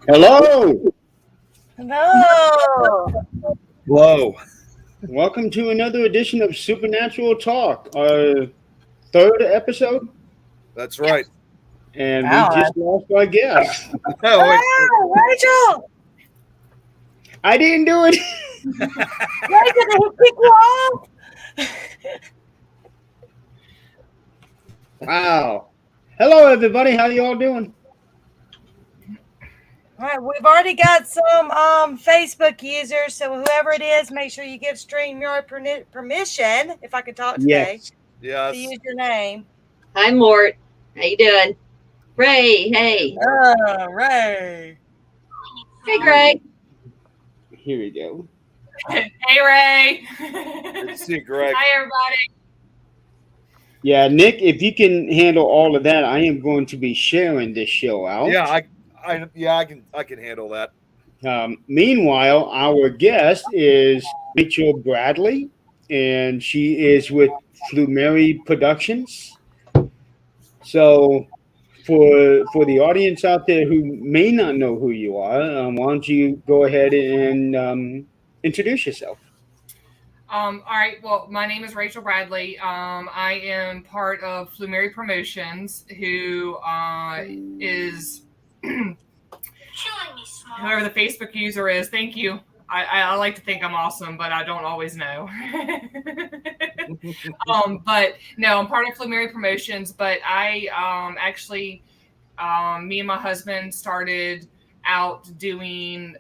Hello. No. Whoa. Welcome to another edition of Supernatural Talk, our third episode, That's Yep. right. and we Wow. just lost our guest. Oh, Oh, Rachel. I didn't do it. Rachel, did he kick you off? Wow. Hello, everybody. How you all doing? All right, we've already got some Facebook users, so whoever it is, make sure you give StreamYard permission, if I could talk today, Yes. to yes. use your name. Hi, Mort. How you doing? Ray, hey. Oh, Ray. Hey, Greg. Here we go. Hey Ray. Good to see you, Greg. Hi everybody. Yeah, Nick, if you can handle all of that, I am going to be sharing this show out. Yeah, I can handle that. Meanwhile, our guest is Rachel Bradley, and she is with Flumeri Productions. So, for the audience out there who may not know who you are, why don't you go ahead and introduce yourself? All right. Well, my name is Rachel Bradley. I am part of Flumeri Promotions, who is whoever the Facebook user is. Thank you. I like to think I'm awesome, but I don't always know. But no, I'm part of Flumeri Promotions. But I actually, me and my husband started out doing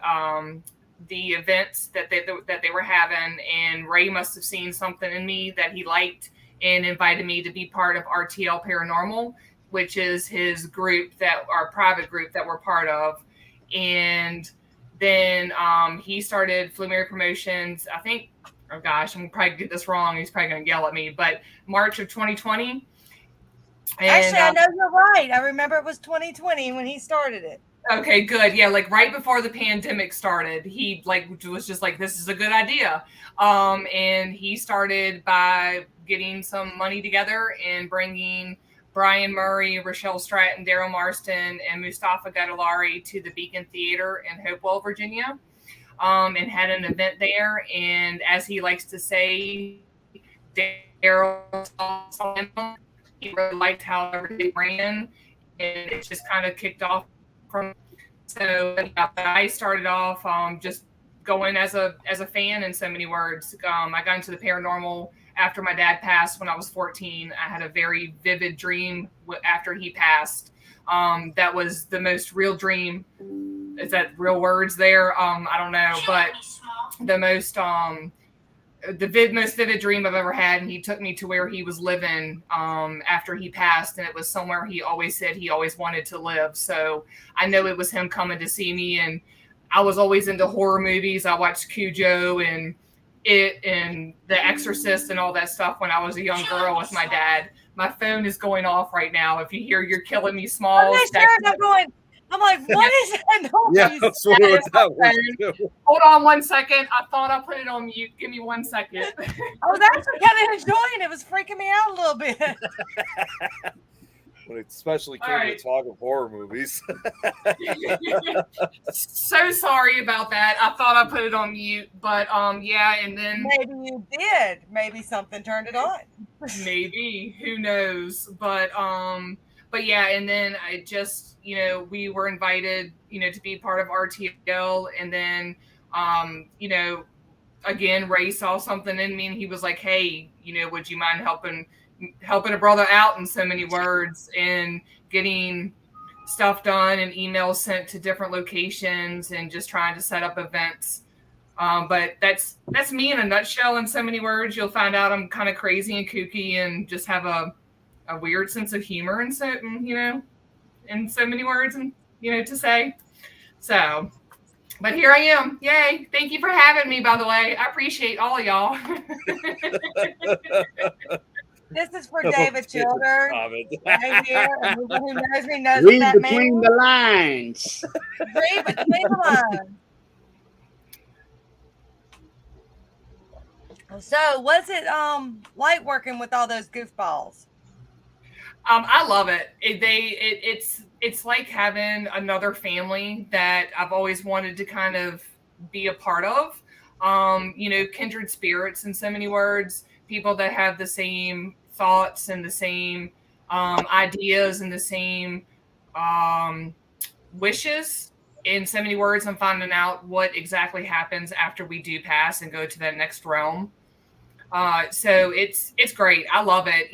the events that they were having, and Ray must have seen something in me that he liked and invited me to be part of RTL Paranormal, which is his group, that our private group that we're part of. And then he started Flumeri Promotions, I think, oh gosh, I'm probably get this wrong, he's probably gonna yell at me, but March of 2020. And Actually, I know you're right. I remember it was 2020 when he started it. okay, good. Yeah, like right before the pandemic started, he was just like, this is a good idea. And he started by getting some money together and bringing Brian Murray, Rochelle Stratton, Daryl Marston, and Mustafa Gadolari to the Beacon Theater in Hopewell, Virginia, and had an event there. And as he likes to say, Daryl saw him. He really liked how everything ran, and it just kind of kicked off from. So yeah, I started off just going as a fan in so many words. I got into the paranormal after my dad passed when I was 14. I had a very vivid dream after he passed. That was the most real dream. Is that real words there? I don't know, but the most most vivid dream I've ever had, and he took me to where he was living after he passed, and it was somewhere he always said he always wanted to live. So I know it was him coming to see me, and I was always into horror movies. I watched Cujo and It and The Exorcist and all that stuff when I was a young girl with my dad. My phone is going off right now. If you hear You're Killing Me Small, I'm not sure if I'm going. I'm like, what is that noise? Yeah, that's what that was too. hold on one second. I thought I put it on mute. Give me 1 second. I was actually kind of enjoying it. It was freaking me out a little bit. When it especially All came right. to talk of horror movies. So sorry about that. I thought I put it on mute, but yeah, and then Maybe you did. Maybe something turned it on. maybe, who knows, but yeah, and then I just, we were invited, to be part of RTL, and then again, Ray saw something in me, and he was like, hey, would you mind helping a brother out, in so many words, and getting stuff done and emails sent to different locations and just trying to set up events. But that's me in a nutshell, in so many words. You'll find out I'm kind of crazy and kooky and just have a weird sense of humor, and so, in so many words, and to say. So, but here I am. Yay. Thank you for having me, by the way. I appreciate all of y'all. This is for David Childers right here. Everyone who knows me knows Read that between man. the lines. Read between the lines. So, what's it like working with all those goofballs? I love it. It's like having another family that I've always wanted to kind of be a part of. Kindred spirits in so many words, people that have the same thoughts and the same ideas and the same wishes in so many words. I'm finding out what exactly happens after we do pass and go to that next realm. So it's great. I love it.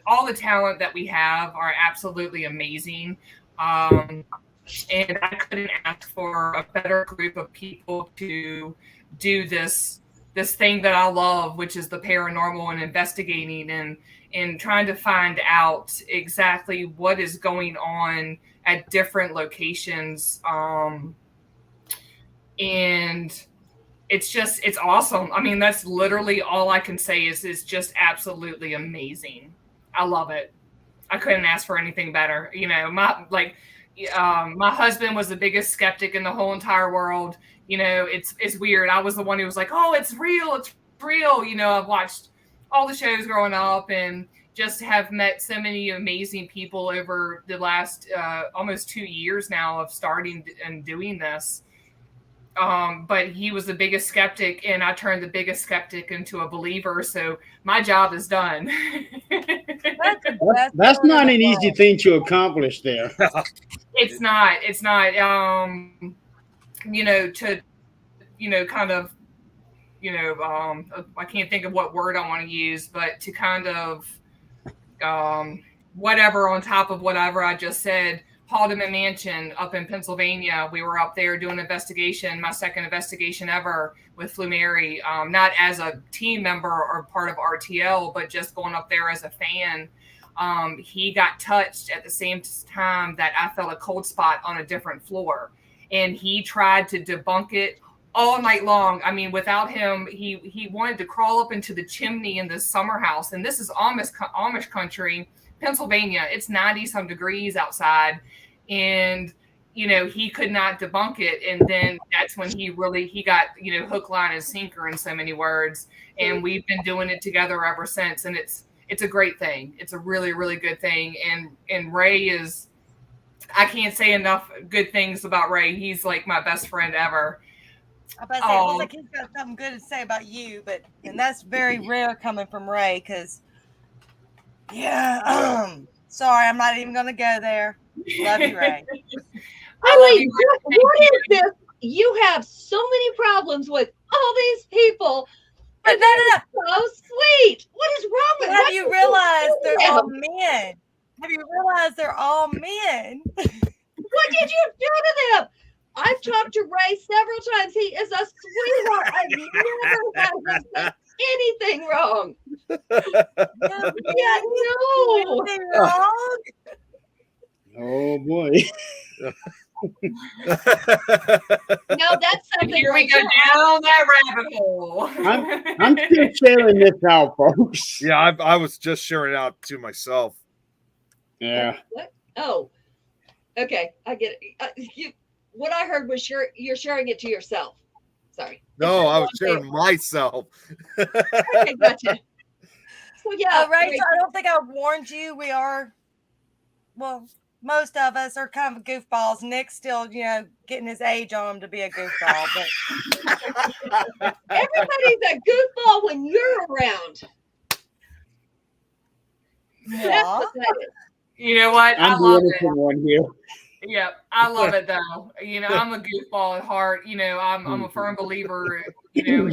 All the talent that we have are absolutely amazing. And I couldn't ask for a better group of people to do this thing that I love, which is the paranormal and investigating and trying to find out exactly what is going on at different locations. And it's awesome. I mean, that's literally all I can say is just absolutely amazing. I love it. I couldn't ask for anything better. My husband was the biggest skeptic in the whole entire world. It's weird. I was the one who was like, oh, it's real. It's real. I've watched all the shows growing up and just have met so many amazing people over the last almost 2 years now of starting and doing this. But he was the biggest skeptic, and I turned the biggest skeptic into a believer. So my job is done. That's not an easy thing to accomplish there. It's not. I can't think of what word I want to use, but to kind of whatever on top of whatever I just said. Haldeman Mansion up in Pennsylvania. We were up there doing an investigation, my second investigation ever with Flumeri, not as a team member or part of RTL, but just going up there as a fan. He got touched at the same time that I felt a cold spot on a different floor. And he tried to debunk it all night long. I mean, without him, he wanted to crawl up into the chimney in this summer house. And this is Amish country, Pennsylvania. It's 90 some degrees outside. And, he could not debunk it. And then that's when he got, hook, line, and sinker in so many words. And we've been doing it together ever since. And it's a great thing. It's a really, really good thing. And Ray is, I can't say enough good things about Ray. He's like my best friend ever. I bet it looks like he's got something good to say about you, and that's very rare coming from Ray, because sorry, I'm not even gonna go there. Love you, Ray. What is this? You have so many problems with all these people. But no. So sweet. What is wrong with Have you realized they're all men? Have you realized they're all men? What did you do to them? I've talked to Ray several times. He is a sweetheart. I've never had him say anything wrong. Anything wrong? Oh boy. No, that's something. Here we go down that rabbit hole. I'm still sharing this out, folks. Yeah, I was just sharing it out to myself. Yeah. What? Oh, okay. I get it. What I heard was you're sharing it to yourself. Sorry. No, I was sharing myself. Okay, gotcha. So yeah, Ray, so I don't think I warned you. We are, well, most of us are kind of goofballs. Nick's still, getting his age on him to be a goofball. But everybody's a goofball when you're around. Yeah. You know what? I I'm love the it. one here. Yeah, I love it though. I'm a goofball at heart. I'm a firm believer. In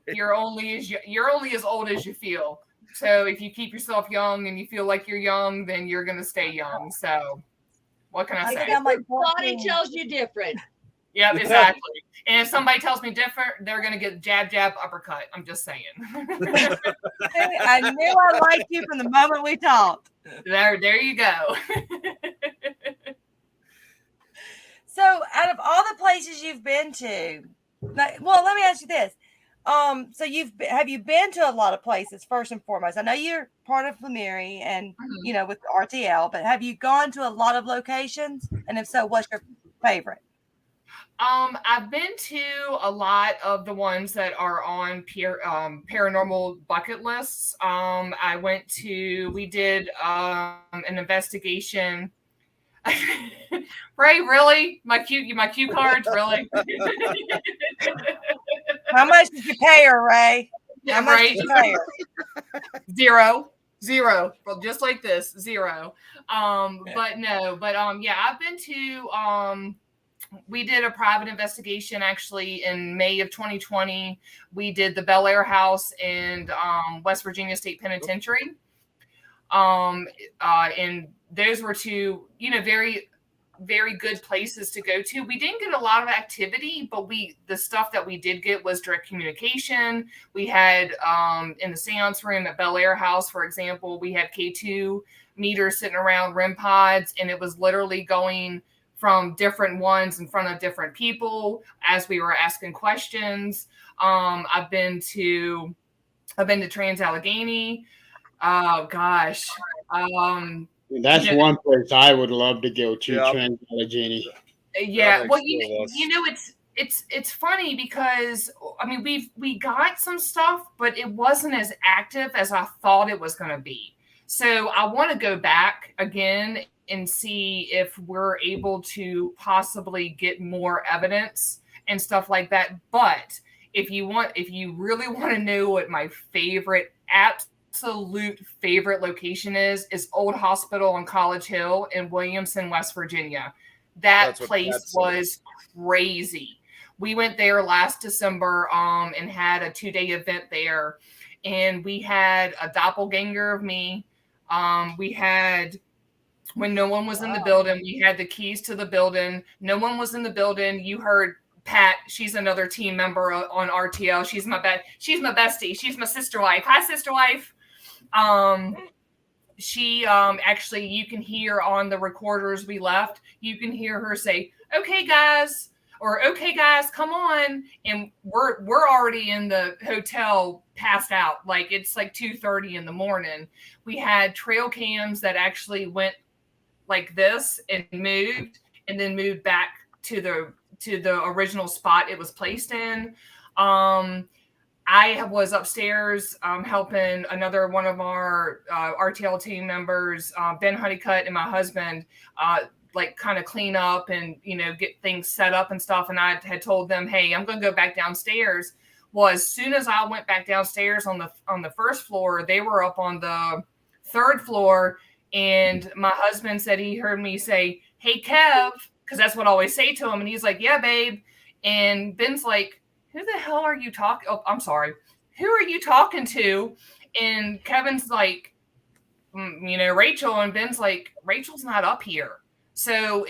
you're only as old as you feel. So if you keep yourself young and you feel like you're young, then you're gonna stay young. So what can I say? I'm like, body tells you different. Yep, exactly. And if somebody tells me different, they're gonna get jab, uppercut. I'm just saying. I knew I liked you from the moment we talked. There you go. So, out of all the places you've been to, let me ask you this: so have you been to a lot of places? First and foremost, I know you're part of Flumeri and with RTL, but have you gone to a lot of locations? And if so, what's your favorite? I've been to a lot of the ones that are on paranormal bucket lists. We did an investigation. Ray, really? My cue cards, really? How much did you pay her, Ray? How much Right? did you pay her? Zero. Well, just like this, zero. But no, but yeah, I've been to we did a private investigation actually in May of 2020. We did the Bel Air House and West Virginia State Penitentiary. And those were two, very, very good places to go to. We didn't get a lot of activity, but the stuff that we did get was direct communication. We had in the seance room at Bel Air House, for example, we had K2 meters sitting around REM pods, and it was literally going from different ones in front of different people as we were asking questions. I've been to Trans Allegheny. Oh gosh. That's one place I would love to go to, Yep. Trans Allegheny. Yeah. That Well, makes it's funny because we got some stuff, but it wasn't as active as I thought it was going to be. So I want to go back again and see if we're able to possibly get more evidence and stuff like that. But if you really want to know what my absolute favorite location is Old Hospital on College Hill in Williamson, West Virginia. That place was crazy. We went there last December and had a 2-day event there, and we had a doppelganger of me. We had, when no one was in the building, we had the keys to the building. No one was in the building. You heard Pat. She's another team member on RTL. She's my bestie. She's my sister wife. Hi, sister wife. She actually, you can hear on the recorders we left, you can hear her say, "Okay, guys," or "Okay, guys, come on." And we're already in the hotel passed out. Like it's like 2:30 in the morning. We had trail cams that actually went like this and moved, and then moved back to the original spot it was placed in. I was upstairs helping another one of our RTL team members, Ben Honeycutt, and my husband, like kind of clean up and get things set up and stuff. And I had told them, "Hey, I'm going to go back downstairs." Well, as soon as I went back downstairs on the first floor, they were up on the third floor, and my husband said he heard me say, "Hey, Kev," because that's what I always say to him, and he's like, "Yeah, babe." And Ben's like, "Who the hell are you talking? Oh, I'm sorry. Who are you talking to?" And Kevin's like, "Rachel." And Ben's like, "Rachel's not up here." So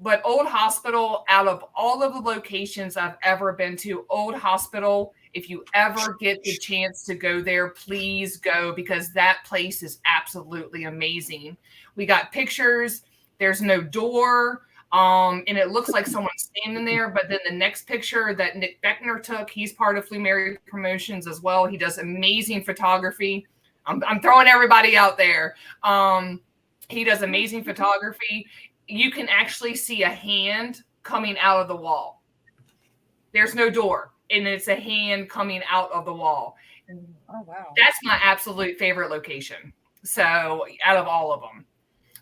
but Old Hospital, out of all of the locations I've ever been to, Old Hospital, if you ever get the chance to go there, please go, because that place is absolutely amazing. We got pictures. There's no door. And it looks like someone's standing there, but then the next picture that Nick Beckner took, he's part of Flumeri Promotions as well. He does amazing photography. I'm throwing everybody out there. He does amazing photography. You can actually see a hand coming out of the wall. There's no door, and it's a hand coming out of the wall. Oh, wow. That's my absolute favorite location. So out of all of them.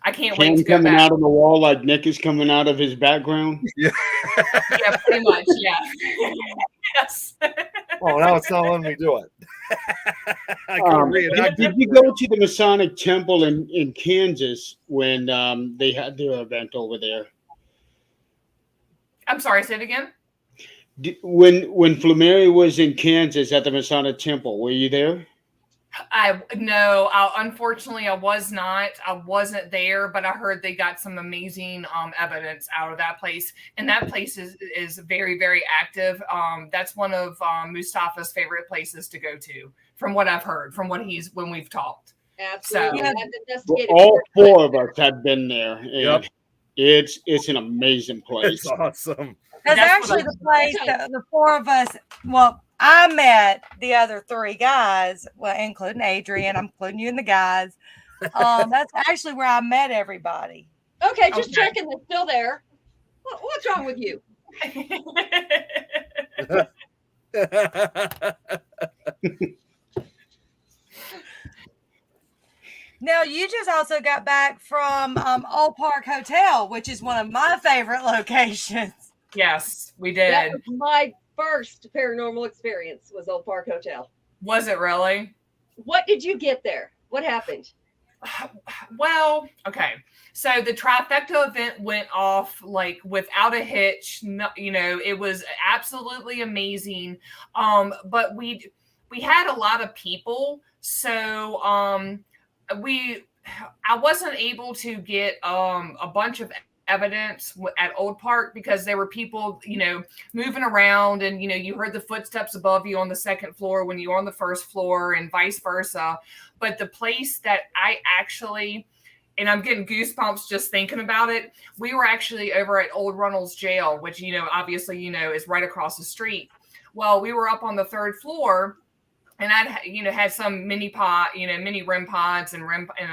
I can't wait to go coming back. out of the wall like Nick is coming out of his background. Yeah, pretty much. Yeah. Yes. Oh, now it's not letting me do it. I couldn't reenact Did you go to the Masonic Temple in Kansas when they had their event over there? I'm sorry, say it again. When Flumeri was in Kansas at the Masonic Temple, were you there? Unfortunately, I was not. I wasn't there, but I heard they got some amazing evidence out of that place, and that place is very, very active. That's one of Mustafa's favorite places to go to, from what I've heard, from when we've talked. Absolutely. So, I've investigated all four of us have been there, and Yep. it's an amazing place. It's awesome. That's actually the place that the four of us, well, I met the other three guys, well, including Adrian. I'm including you and the guys. That's actually where I met everybody. Okay, just Okay. checking they're still there. What's wrong with you? Now, you just also got back from Old Park Hotel, which is one of my favorite locations. Yes, we That did. was my first paranormal experience was Old Park Hotel. Was it really? What did you get there? What happened? Well, okay. So the trifecta event went off like without a hitch. No, you know, it was absolutely amazing. But we had a lot of people, so I wasn't able to get a bunch of evidence at Old Park because there were people, you know, moving around, and you know, you heard the footsteps above you on the second floor when you were on the first floor, and vice versa. But the place that I actually, and I'm getting goosebumps just thinking about it, we were actually over at Old Runnels Jail, which, you know, obviously, you know, is right across the street. Well, we were up on the third floor, and I'd, you know, had some mini pod, you know, mini REM pods and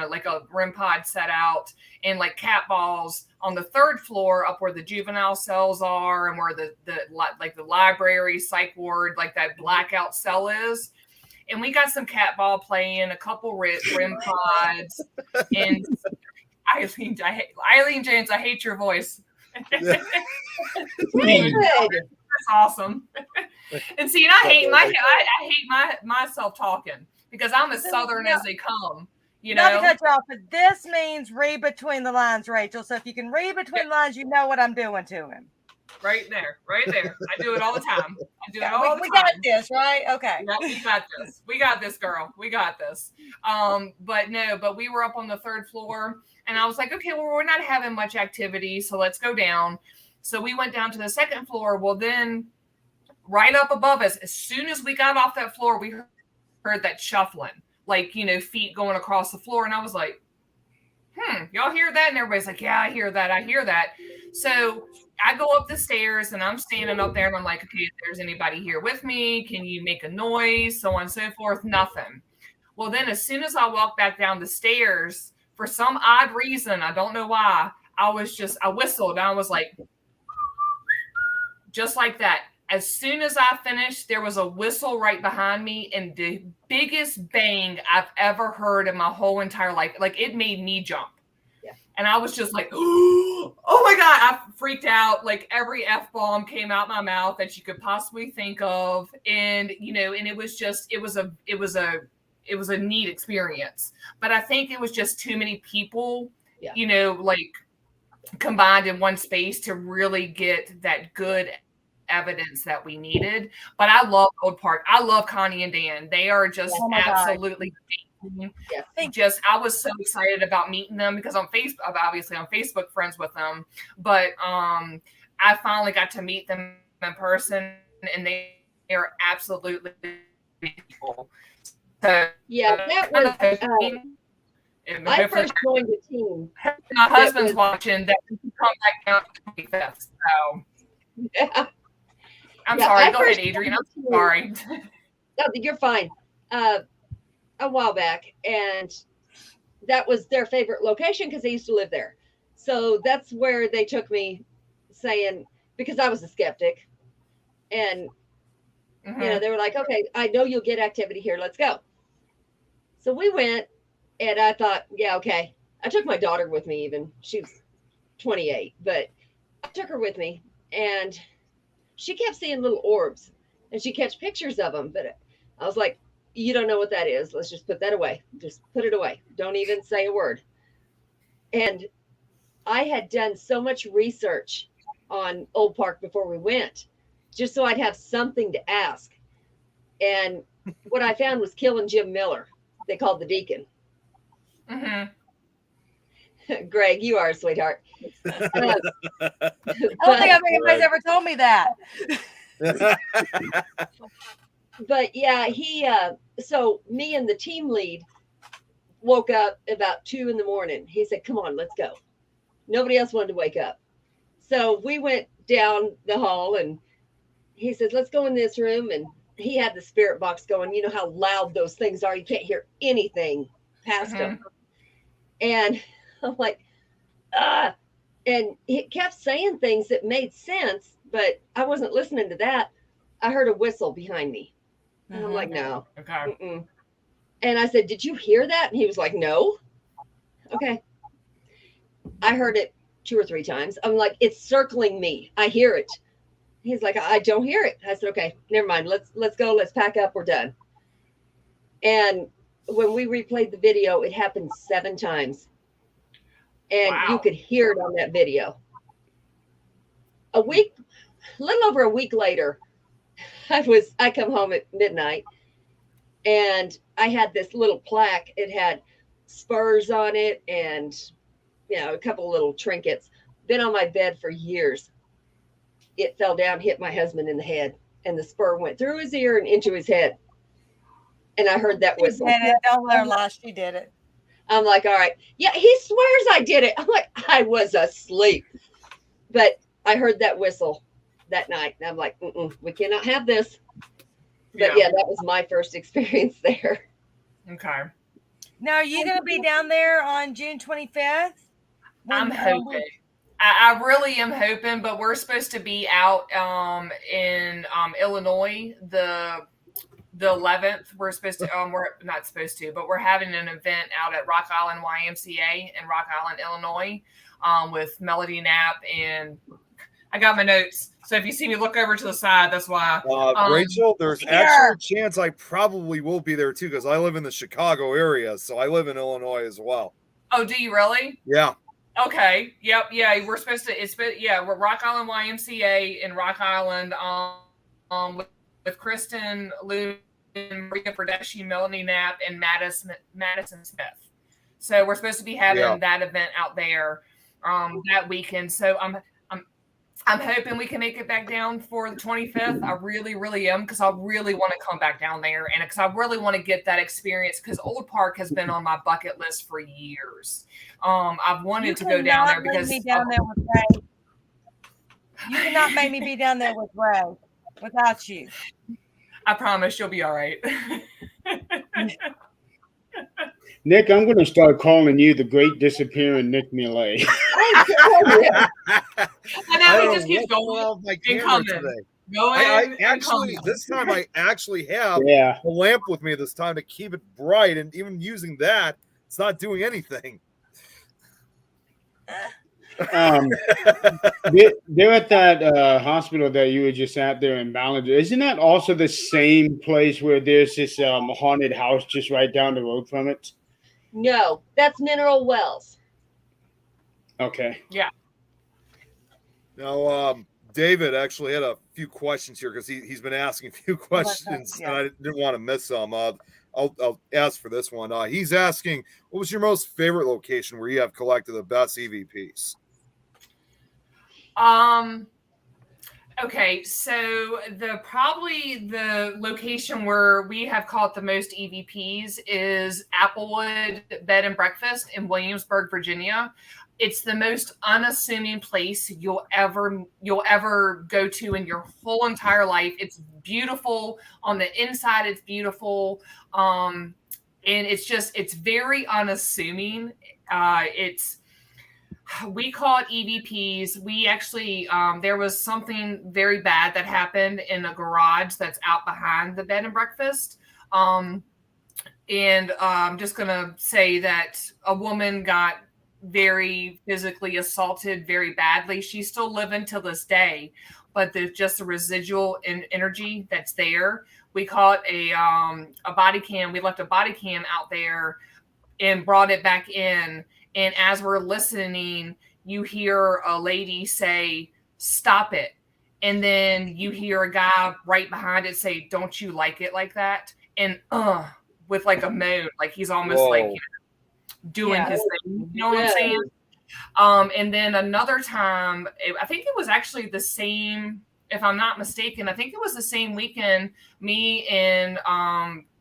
like a REM pod set out, and like cat balls on the third floor up where the juvenile cells are, and where the like the library, psych ward, like that blackout cell is. And we got some cat ball playing, a couple REM pods, and Eileen James, I hate your voice. That's awesome. And see, and I hate myself talking because I'm as Southern as they come. You know, not to cut you off, but this means read between the lines, Rachel. So if you can read between the lines, you know what I'm doing to him. Right there. I do it all the time. We got this, right? Okay. Yeah, we got this. We got this, girl. We got this. But we were up on the third floor, and I was like, okay, well, we're not having much activity, so let's go down. So we went down to the second floor. Well, then right up above us, as soon as we got off that floor, we heard that shuffling, like, you know, feet going across the floor. And I was like, y'all hear that? And everybody's like, yeah, I hear that. So I go up the stairs, and I'm standing up there, and I'm like, okay, if there's anybody here with me, can you make a noise? So on and so forth. Nothing. Well, then as soon as I walked back down the stairs, for some odd reason, I don't know why, I whistled. And I was like, just like that. As soon as I finished, there was a whistle right behind me, and the biggest bang I've ever heard in my whole entire life. Like, it made me jump. Yeah. And I was just like, oh my God, I freaked out. Like, every F-bomb came out my mouth that you could possibly think of. And, you know, and it was a neat experience. But I think it was just too many people, you know, like combined in one space to really get that good evidence that we needed. But I love Old Park. I love Connie and Dan. They are just absolutely I was so excited about meeting them because I'm obviously on Facebook friends with them, but I finally got to meet them in person, and they are absolutely beautiful. So that was I first joined the team. My husband's watching that. We can come back down to 25th. So yeah. I'm sorry. Go ahead, Adrian. I'm sorry. No, you're fine. A while back, and that was their favorite location because they used to live there. So that's where they took me, saying, because I was a skeptic, and you know, they were like, okay, I know you'll get activity here. Let's go. So we went, and I thought, yeah, okay. I took my daughter with me. Even she was 28, but I took her with me, and she kept seeing little orbs, and she catch pictures of them. But I was like, you don't know what that is. Let's just put that away. Just put it away. Don't even say a word. And I had done so much research on Old Park before we went, just so I'd have something to ask. And what I found was Killing Jim Miller. They called the Deacon. Greg, you are a sweetheart. I don't think anybody's ever told me that. But yeah, so me and the team lead woke up about 2 a.m. He said, come on, let's go. Nobody else wanted to wake up. So we went down the hall, and he said, let's go in this room. And he had the spirit box going. You know how loud those things are. You can't hear anything past them. And I'm like, and he kept saying things that made sense, but I wasn't listening to that. I heard a whistle behind me. And I'm Mhm. like, no. Okay. Mm-mm. And I said, did you hear that? And he was like, no. Okay. I heard it 2 or 3 times. I'm like, it's circling me. I hear it. He's like, I don't hear it. I said, okay, never mind. Let's go. Let's pack up. We're done. And when we replayed the video, it happened 7 times. And Wow. you could hear it on that video. A little over a week later, I come home at midnight and I had this little plaque. It had spurs on it and, a couple of little trinkets. Been on my bed for years. It fell down, hit my husband in the head, and the spur went through his ear and into his head. And I heard that She whistle. did it. Don't let her lie. She did it. I'm like, all right. Yeah, he swears I did it. I'm like, I was asleep. But I heard that whistle that night. And I'm like, we cannot have this. But yeah, that was my first experience there. Okay. Now, are you going to be down there on June 25th? I'm hoping. I really am hoping, but we're supposed to be out in Illinois the 11th. We're supposed to we're not supposed to, but we're having an event out at Rock Island YMCA in Rock Island, Illinois, with Melody Knapp, and I got my notes. So if you see me look over to the side, that's why. Rachel, there's actually a chance I probably will be there too, because I live in the Chicago area, so I live in Illinois as well. Oh, do you really? Yeah. Okay. Yep. Yeah. We're supposed to. We're Rock Island YMCA in Rock Island. With Kristen Lou, Maria Pradeshi, Melanie Knapp, and Madison Smith. So we're supposed to be having that event out there that weekend. So I'm hoping we can make it back down for the 25th. I really, really am, because I really want to come back down there, and because I really want to get that experience, because Old Park has been on my bucket list for years. I've wanted to go down there because me down there with Ray. You cannot make me be down there with Ray without you. I promise you'll be all right. Nick, I'm going to start calling you the great disappearing Nick Millet. I know he just keeps going and coming. I actually, this time I actually have a lamp with me this time to keep it bright, and even using that, it's not doing anything. They're at that hospital that you were just at there in Ballinger. Isn't that also the same place where there's this haunted house just right down the road from it? No, that's Mineral Wells. Okay. Yeah. Now, David actually had a few questions here, because he's been asking a few questions, and I didn't want to miss some. I'll ask for this one. He's asking, what was your most favorite location where you have collected the best EVPs? Okay, so probably the location where we have caught the most EVPs is Applewood Bed and Breakfast in Williamsburg, Virginia. It's the most unassuming place you'll ever go to in your whole entire life. It's beautiful on the inside. It's beautiful, and it's very unassuming. We call it EVPs. We actually, there was something very bad that happened in a garage that's out behind the bed and breakfast. And I'm just going to say that a woman got very physically assaulted very badly. She's still living till this day, but there's just a residual energy that's there. We call it a body cam. We left a body cam out there and brought it back in. And as we're listening, you hear a lady say, "Stop it." And then you hear a guy right behind it say, "Don't you like it like that?" And with like a moan, like he's almost like doing his thing. You know what I'm saying? And then another time, I think it was actually the same, if I'm not mistaken, I think it was the same weekend, me and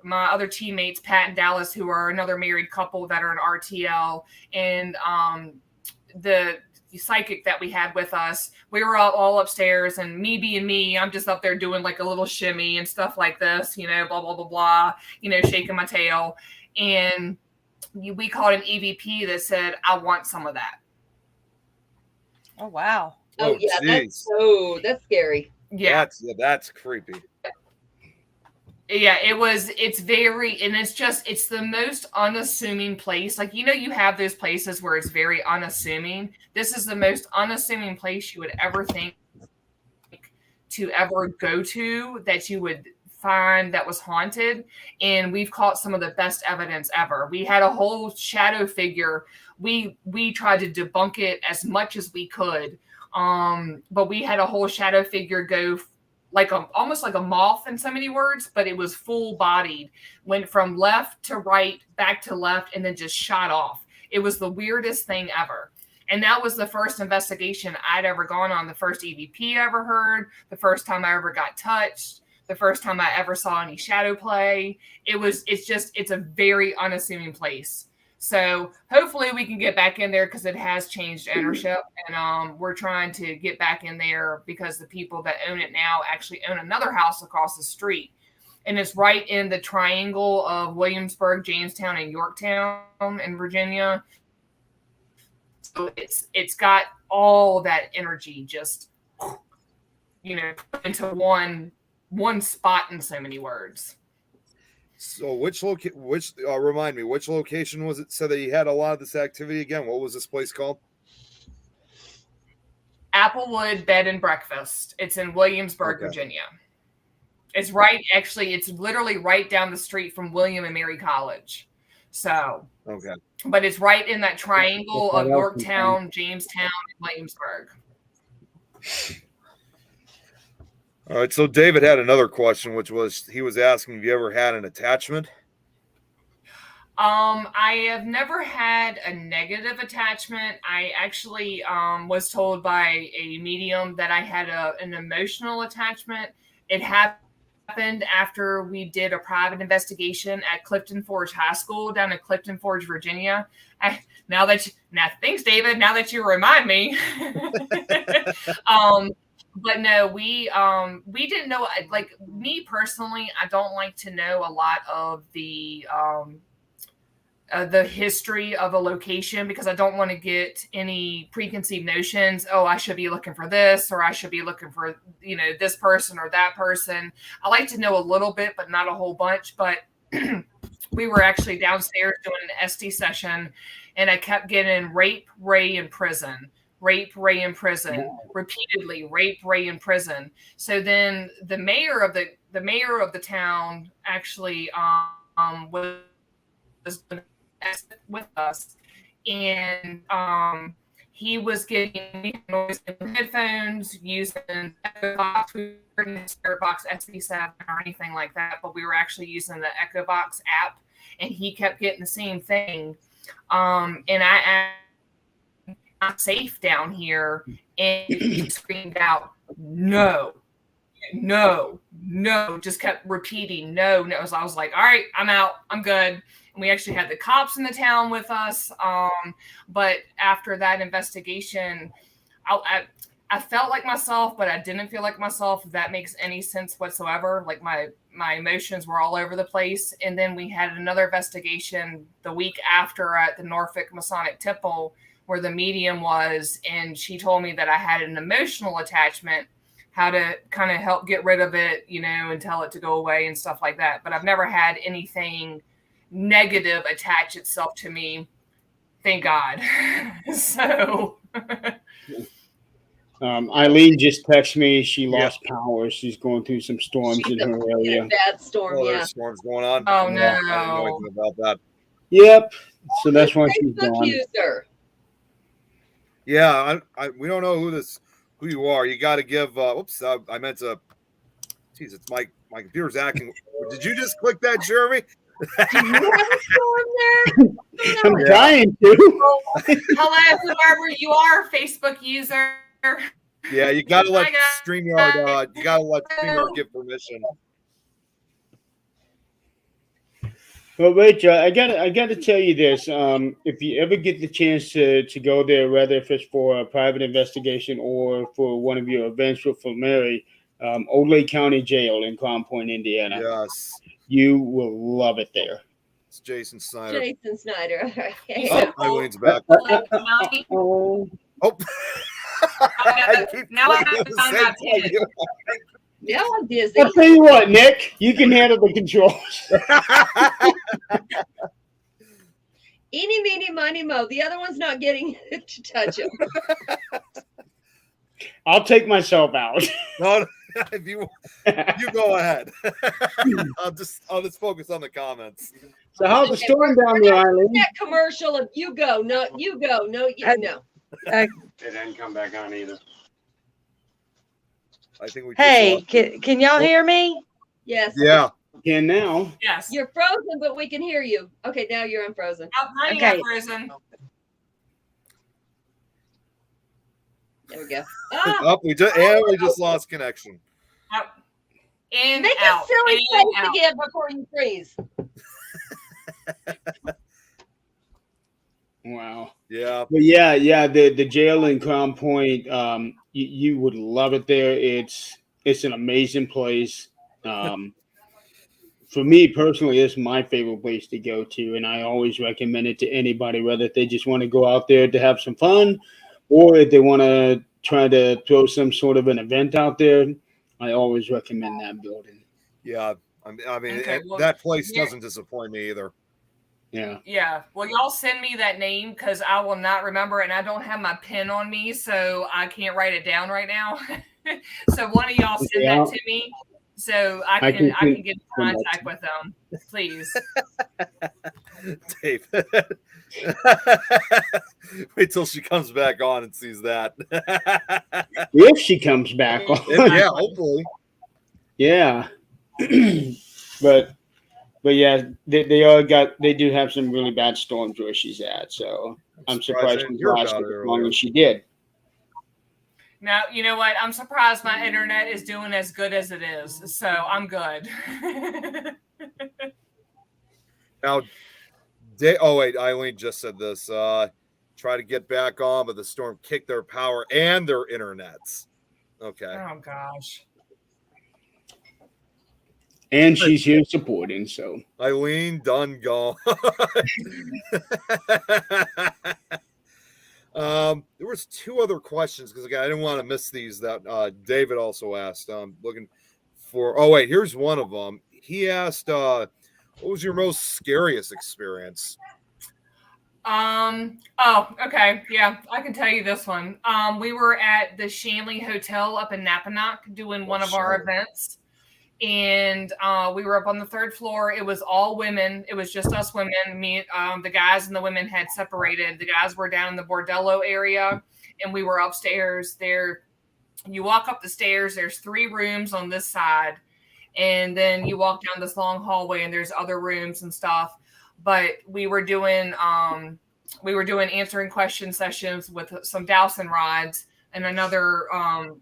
my other teammates, Pat and Dallas, who are another married couple that are in RTL, and the psychic that we had with us, we were all upstairs, and me being me, I'm just up there doing like a little shimmy and stuff like this, blah, blah, blah, blah, shaking my tail. And we called an EVP that said, "I want some of that." Oh, wow. Oh, Oh, yeah, geez. that's scary. Yeah. That's creepy. Yeah, it's very, and it's the most unassuming place. Like, you have those places where it's very unassuming. This is the most unassuming place you would ever think to ever go to, that you would find that was haunted. And we've caught some of the best evidence ever. We had a whole shadow figure. We tried to debunk it as much as we could. But we had a whole shadow figure go like almost like a moth in so many words, but it was full bodied, went from left to right, back to left, and then just shot off. It was the weirdest thing ever. And that was the first investigation I'd ever gone on, the first EVP I ever heard, the first time I ever got touched, the first time I ever saw any shadow play. It's a very unassuming place. So hopefully we can get back in there, because it has changed ownership, and we're trying to get back in there because the people that own it now actually own another house across the street, and it's right in the triangle of Williamsburg, Jamestown, and Yorktown in Virginia. So it's got all that energy just put into one spot in so many words. So remind me, which location was it? So that you had a lot of this activity again? What was this place called? Applewood Bed and Breakfast. It's in Williamsburg, Virginia. It's literally right down the street from William and Mary College. So, but it's right in that triangle of Yorktown, Jamestown, and Williamsburg. All right. So David had another question, which was, he was asking, have you ever had an attachment? I have never had a negative attachment. I actually was told by a medium that I had an emotional attachment. It happened after we did a private investigation at Clifton Forge High School down in Clifton Forge, Virginia. Thanks, David. Now that you remind me. But no, we didn't know. Like, me personally, I don't like to know a lot of the history of a location, because I don't want to get any preconceived notions. Oh, I should be looking for this, or I should be looking for, this person or that person. I like to know a little bit, but not a whole bunch. But we were actually downstairs doing an SD session, and I kept getting rape, Ray in prison. Rape, Ray in prison, repeatedly, rape, Ray in prison. So then the mayor of the town actually was with us, and he was getting noise in headphones using Echo Box. We weren't in Spirit Box SB7 or anything like that, but we were actually using the Echo Box app, and he kept getting the same thing. And I'm safe down here, and he screamed out, no, just kept repeating, no. I was like, all right, I'm out, I'm good. And we actually had the cops in the town with us. But after that investigation, I felt like myself, but I didn't feel like myself, if that makes any sense whatsoever. Like, my emotions were all over the place. And then we had another investigation the week after at the Norfolk Masonic Temple, where the medium was, and she told me that I had an emotional attachment, how to kind of help get rid of it, and tell it to go away and stuff like that. But I've never had anything negative attach itself to me, thank God. So Eileen just texted me. She lost power. She's going through some storms in her area. Bad storm, There's storms going on. Oh, no. I didn't know anything about that. Yep. So that's why she's Facebook gone. user. Yeah, we don't know who you are. You got to give. I meant to. Jeez, it's my computer's acting. Did you just click that, Jeremy? Do you have a storm there? I'm trying to. Hello, whoever you are, Facebook user. Yeah, you got to let Hi, guys. StreamYard. You got to let StreamYard give permission. Well, Rachel, I got to tell you this. If you ever get the chance to go there, whether if it's for a private investigation or for one of your events with Mary, Old Lake County Jail in Crown Point, Indiana. Yes. You will love it there. It's Jason Snyder. Jason Snyder. Okay. Oh, Eileen's back. Oh. Oh. I keep Now I clicking have the to find same my pen. thing. Now I'm dizzy. I'll tell you what, Nick, you can handle the controls. Eeny, meeny, miny, mo. The other one's not getting to touch him. I'll take myself out. No, if you go ahead. I'll just focus on the comments. So how's the Okay, storm we're down there, not Eileen? that commercial of you go, no, you go, no, you no. It didn't come back on either. I think we. Hey, just can y'all hear me? Yes. yeah. Can now. Yes. You're frozen, but we can hear you. Okay, now you're unfrozen. Oh, now you Okay. got frozen. There we go. Ah, Up. We just lost connection. Yep. In, make out. a silly in, face out. again before you freeze. Wow. Yeah. But yeah, the jail in Crown Point, you would love it there. It's an amazing place. For me personally, it's my favorite place to go to, and I always recommend it to anybody, whether if they just want to go out there to have some fun, or if they want to try to throw some sort of an event out there. I always recommend that building. Yeah. I mean, Okay, well, that place yeah. doesn't disappoint me either. Yeah. Yeah. Well, y'all send me that name because I will not remember, and I don't have my pen on me, so I can't write it down right now. So one of y'all send Yeah. that to me, so I I can can get in send that contact with them, please. Dave. Wait till she comes back on and sees that. If she comes back on. Yeah, hopefully. Yeah. but yeah, they do have some really bad storms where she's at. So I'm surprised I she heard lasted about it as long earlier. as she did. Now, you know what? I'm surprised my internet is doing as good as it is, so I'm good. Now, oh wait, Eileen just said this. Try to get back on, but the storm kicked their power and their internets. Okay. Oh gosh. And she's here supporting. So Eileen, done, gone. There was two other questions because again, I didn't want to miss these that David also asked. Looking for. Oh wait, here's one of them. He asked, "What was your most scariest experience?" Oh, okay. Yeah, I can tell you this one. We were at the Shanley Hotel up in Napanock doing one of our events. And we were up on the third floor. It was all women. It was just us women. Me, the guys and the women had separated. The guys were down in the bordello area, and we were upstairs. There, you walk up the stairs. There's 3 rooms on this side, and then you walk down this long hallway, and there's other rooms and stuff. But we were doing answering question sessions with some dowsing rods and another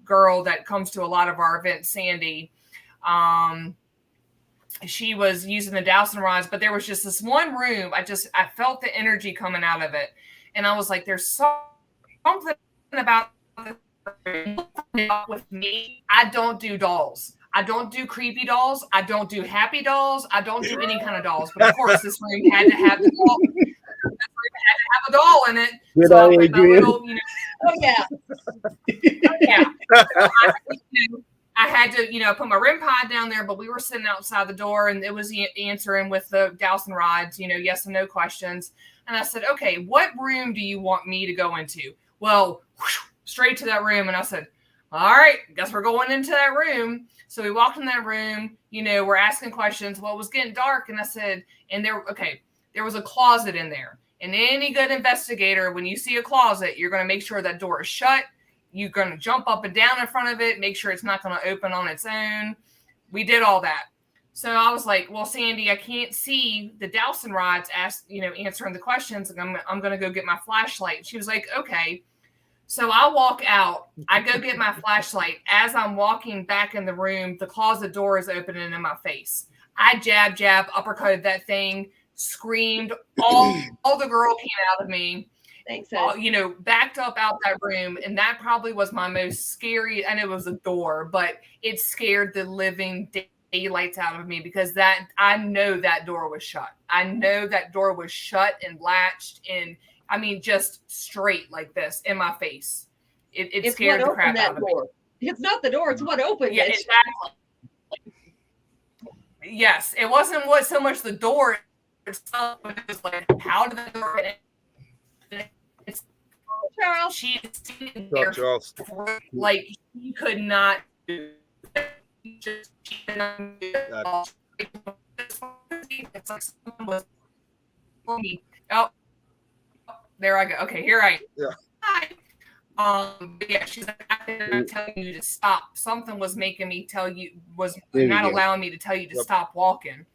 girl that comes to a lot of our events, Sandy. She was using the dowsing rods, but there was just this one room. I felt the energy coming out of it. And I was like, there's something about with me. I don't do dolls. I don't do creepy dolls. I don't do happy dolls. I don't do any kind of dolls. But of course, this room had to have the doll. This room had to have a doll in it. Good So I idea. put my little, Oh yeah. yeah. I had to, put my REM pod down there, but we were sitting outside the door and it was answering with the dowsing rods, yes and no questions. And I said, okay, what room do you want me to go into? Well, straight to that room. And I said, all right, guess we're going into that room. So we walked in that room, we're asking questions. Well, it was getting dark. And I said, there was a closet in there. And any good investigator, when you see a closet, you're going to make sure that door is shut. You're going to jump up and down in front of it, make sure it's not going to open on its own. We did all that. So I was like, well, Sandy, I can't see the dowsing rods answering the questions. I'm going to go get my flashlight. She was like, okay. So I walk out. I go get my flashlight. As I'm walking back in the room, the closet door is opening in my face. I jab, uppercutted that thing, screamed. All the girl came out of me. Thanks. Backed up out that room. And that probably was my most scary. And it was a door, but it scared the living daylights out of me because I know that door was shut. I know that door was shut and latched and just straight like this in my face. It It's scared what the opened crap that out of me. door. It's not the door, it's what opened Yeah, it. exactly. Yes, it wasn't so much the door itself, but it was like, how did the door it's Charles. she's sitting What's there up, Charles? like she could not just she could not it's like someone was me. Oh, there I go. Okay, here I am. Yeah. Hi. But yeah, she's like, I'm telling you to stop. Something was making me tell you, was There we not go. allowing me to tell you to Yep. stop walking.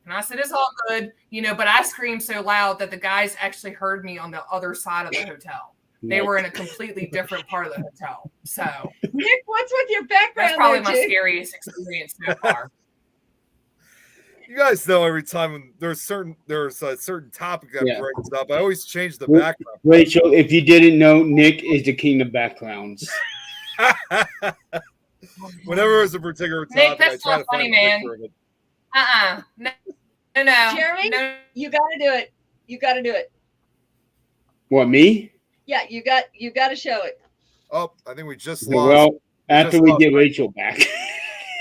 And I said, it's all good, but I screamed so loud that the guys actually heard me on the other side of the hotel. They were in a completely different part of the hotel. So Nick, what's with your background? that's probably there, my Chick? scariest experience so far. You guys know every time when there's a certain topic that Yeah. brings up, I always change the Well, background. Rachel, if you didn't know, Nick is the king of backgrounds. Whenever there's a particular topic, Nick, that's I try not to find funny, a man. picture of it. No. Jeremy? No. You gotta do it. You gotta do it. What, me? Yeah, you got to show it. Oh, I think we just lost. Well, after just we lost get Rachel back.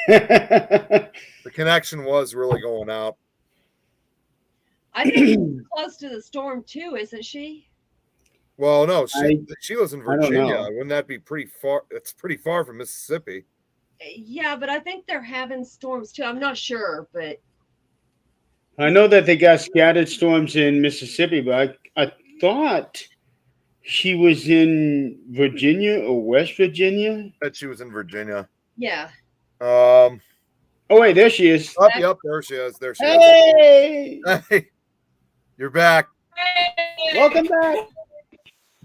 The connection was really going out. I think she's close to the storm too, isn't she? Well, no, she lives in I don't Virginia. know. Wouldn't that be pretty far? It's pretty far from Mississippi. Yeah, but I think they're having storms too. I'm not sure, but I know that they got scattered storms in Mississippi, but I thought she was in Virginia or West Virginia. Bet she was in Virginia. yeah. Oh, wait, there she is. Yep, there she is. There she is. Hey! Hey, you're back. Welcome back.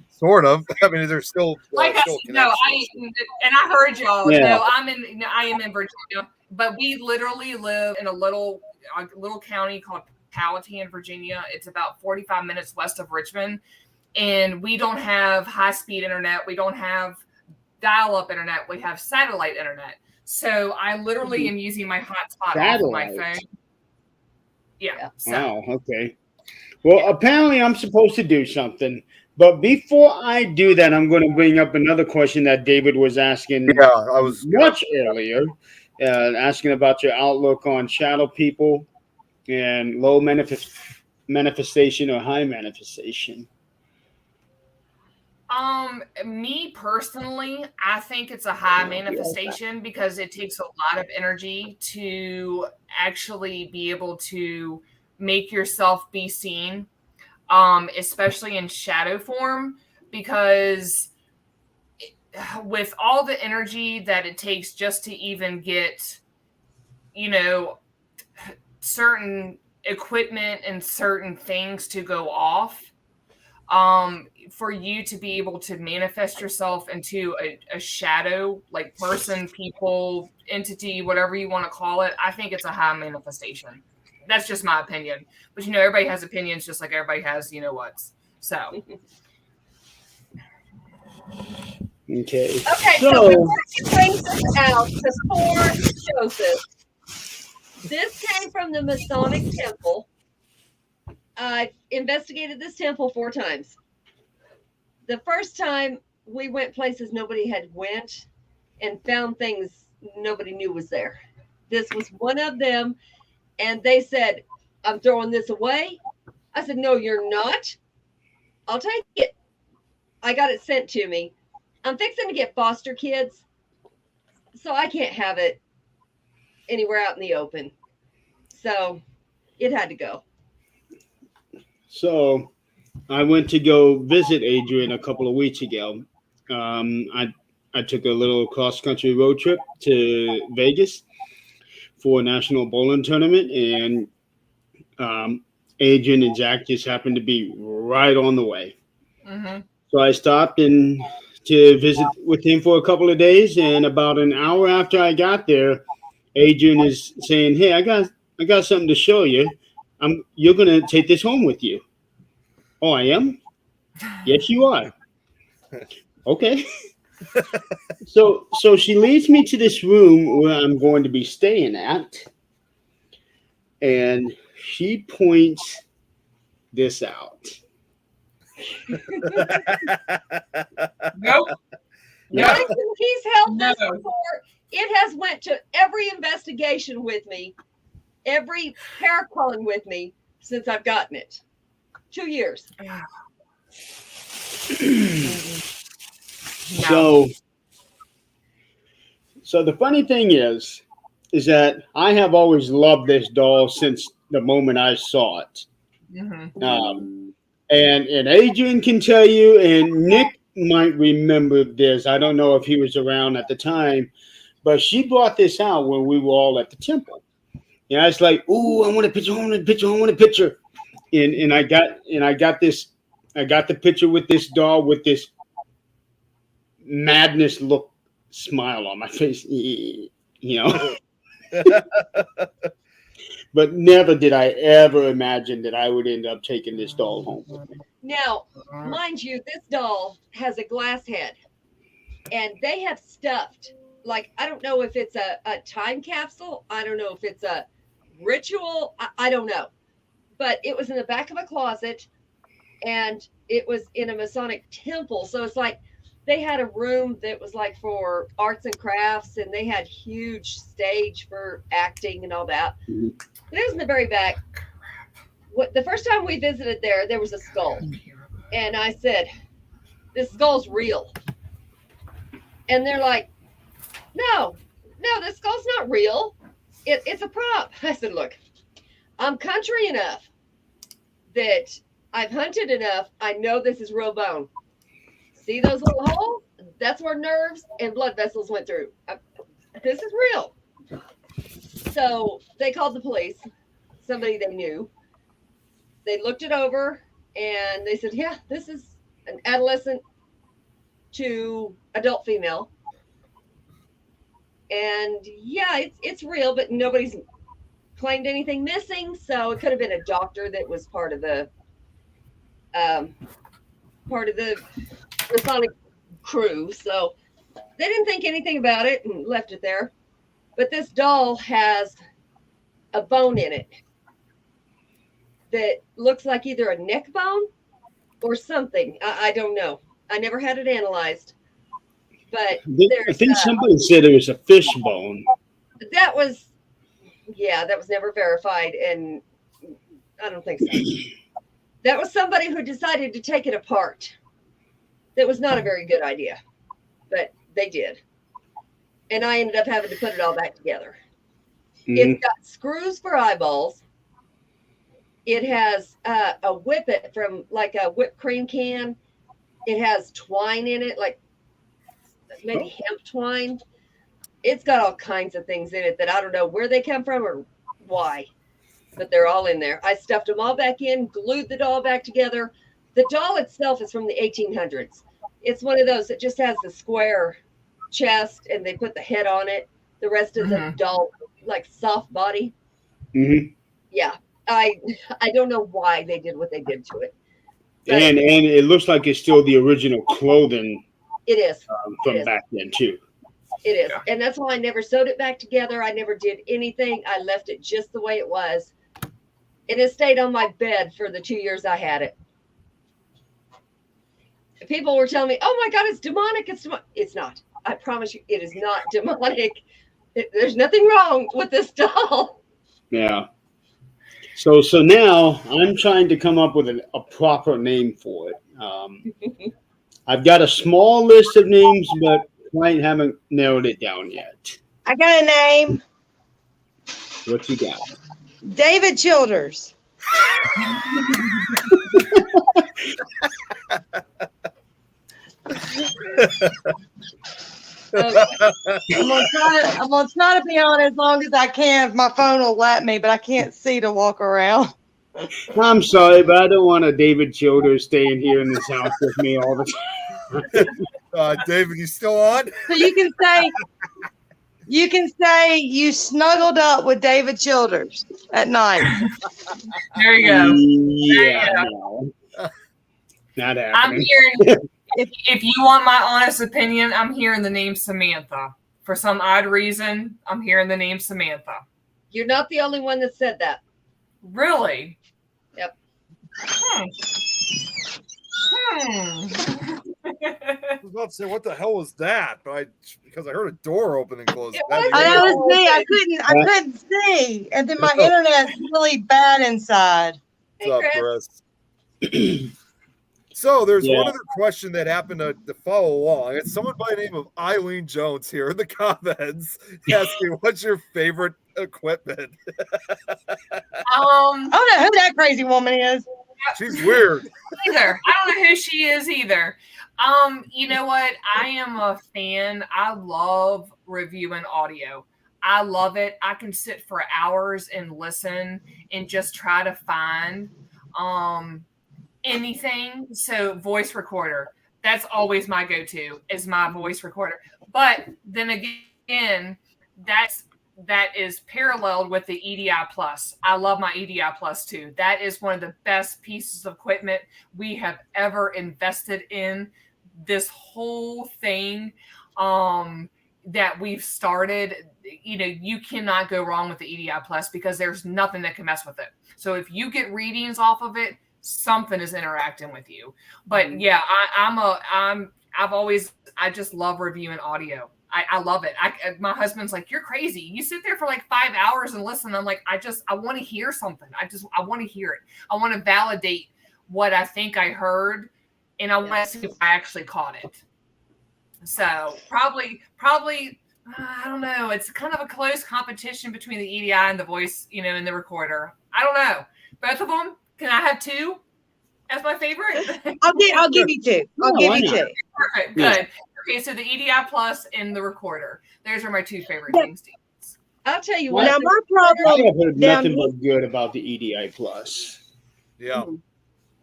Sort of. I mean, there's still Like I still said, no, I heard y'all. Yeah. No, I am in Virginia, but we literally live in a little county called Powhatan, Virginia. It's about 45 minutes west of Richmond, and we don't have high-speed internet. We don't have dial-up internet. We have satellite internet. So I literally am using my hotspot off of my Satellite. phone. Yeah. So. Wow, okay. Well, apparently I'm supposed to do something. But before I do that, I'm going to bring up another question that David was asking Yeah, I was much earlier, asking about your outlook on shadow people and low manifestation or high manifestation. Me personally, I think it's a high manifestation because it takes a lot of energy to actually be able to make yourself be seen, especially in shadow form, because with all the energy that it takes just to even get, certain equipment and certain things to go off, for you to be able to manifest yourself into a shadow, like person, people, entity, whatever you want to call it, I think it's a high manifestation. That's just my opinion. But, everybody has opinions just like everybody has, what's. So. Okay. Okay, so before she brings this out, before Joseph, this came from the Masonic Temple. I investigated this temple 4 times. The first time we went places nobody had went and found things nobody knew was there. This was one of them. And they said, I'm throwing this away. I said, no, you're not. I'll take it. I got it sent to me. I'm fixing to get foster kids, so I can't have it anywhere out in the open. So it had to go. So I went to go visit Adrian a couple of weeks ago. I took a little cross-country road trip to Vegas for a national bowling tournament, and Adrian and Zach just happened to be right on the way. Mm-hmm. So I stopped to visit with him for a couple of days, and about an hour after I got there, Adrian is saying, "Hey, I got something to show you. You're gonna take this home with you." Oh, I am? Yes, you are. Okay. So she leads me to this room where I'm going to be staying at, and she points this out. Nope. this before. It has went to every investigation with me, every hair calling with me since I've gotten it. 2 years. So the funny thing is that I have always loved this doll since the moment I saw it. Mm-hmm. And Adrian can tell you, and Nick might remember this. I don't know if he was around at the time, but she brought this out when we were all at the temple. And I was like, "Ooh, I want a picture! I want a picture! I want a picture!" And I got this. I got the picture with this doll with this madness look smile on my face, you know. But never did I ever imagine that I would end up taking this doll home with me. Now, mind you, this doll has a glass head, and they have stuffed, like, I don't know if it's a time capsule. I don't know if it's a ritual. I don't know. But it was in the back of a closet, and it was in a Masonic temple. So it's like they had a room that was like for arts and crafts, and they had huge stage for acting and all that. Mm-hmm. But it was in the very back. The first time we visited there was a skull. And I said, "This skull's real." And they're like, no, this skull's not real. It's a prop. I said, "Look, I'm country enough that I've hunted enough. I know this is real bone. See those little holes? That's where nerves and blood vessels went through. This is real." So they called the police, somebody they knew. They looked it over and they said, "Yeah, this is an adolescent to adult female. And yeah, it's real, but nobody's claimed anything missing. So it could have been a doctor that was part of the Masonic crew. So they didn't think anything about it and left it there. But this doll has a bone in it that looks like either a neck bone or something. I don't know. I never had it analyzed. But I think somebody said it was a fish bone. That was never verified, and I don't think so. That was somebody who decided to take it apart. That was not a very good idea, but they did. And I ended up having to put it all back together. Mm-hmm. It's got screws for eyeballs. It has a whippet from like a whipped cream can. It has twine in it, like maybe hemp twine. It's got all kinds of things in it that I don't know where they come from or why, but they're all in there. I stuffed them all back in, glued the doll back together. The doll itself is from the 1800s. It's one of those that just has the square chest and they put the head on it. The rest of the doll, like soft body. Mm-hmm. Yeah. I don't know why they did what they did to it. But and it looks like it's still the original clothing. It is. From back then too. It is. Yeah. And that's why I never sewed it back together. I never did anything. I left it just the way it was. And it stayed on my bed for the 2 years I had it. People were telling me, "Oh my God, it's demonic." It's not. I promise you, it is not demonic. There's nothing wrong with this doll. Yeah. So now I'm trying to come up with a proper name for it. I've got a small list of names, but I haven't narrowed it down yet. I got a name. What you got? David Childers. I'm gonna try to be on as long as I can if my phone will let me, but I can't see to walk around. I'm sorry, but I don't want a David Childers staying here in this house with me all the time. David, you still on? So you can say you snuggled up with David Childers at night. There you go. Yeah, no. Not happening. I'm hearing. If you want my honest opinion, I'm hearing the name Samantha. For some odd reason, I'm hearing the name Samantha. You're not the only one that said that. Really? Yep. was about to say, what the hell was that? But because I heard a door open and close. It That'd be I know weird. it's me. I couldn't see, and then my internet's really bad inside. Hey, What's up, Chris. Chris? So there's Yeah. one other question that happened to follow along. It's someone by the name of Eileen Jones here in the comments asking, "What's your favorite equipment?" I don't know who that crazy woman is. She's weird. Either. I don't know who she is either. You know what? I am a fan. I love reviewing audio. I love it. I can sit for hours and listen and just try to find anything. So voice recorder. That's always my go-to is my voice recorder. But then again, that is paralleled with the EDI Plus. I love my EDI Plus too. That is one of the best pieces of equipment we have ever invested in. This whole thing that we've started, you cannot go wrong with the EDI Plus because there's nothing that can mess with it. So if you get readings off of it, something is interacting with you. But yeah, I just love reviewing audio. I love it. My husband's like, "You're crazy. You sit there for like 5 hours and listen." I'm like, I want to hear something. I want to hear it. I want to validate what I think I heard, and I want to see if I actually caught it. So probably, I don't know. It's kind of a close competition between the EDI and the voice, and the recorder. I don't know. Both of them. Can I have two as my favorite? I'll give you two. I'll give you two. Perfect. Good. Okay, so the EDI Plus and the recorder. Those are my two favorite things to use. I'll tell you Well, what. Now my I problem. have heard Down nothing but good about the EDI Plus. Yeah.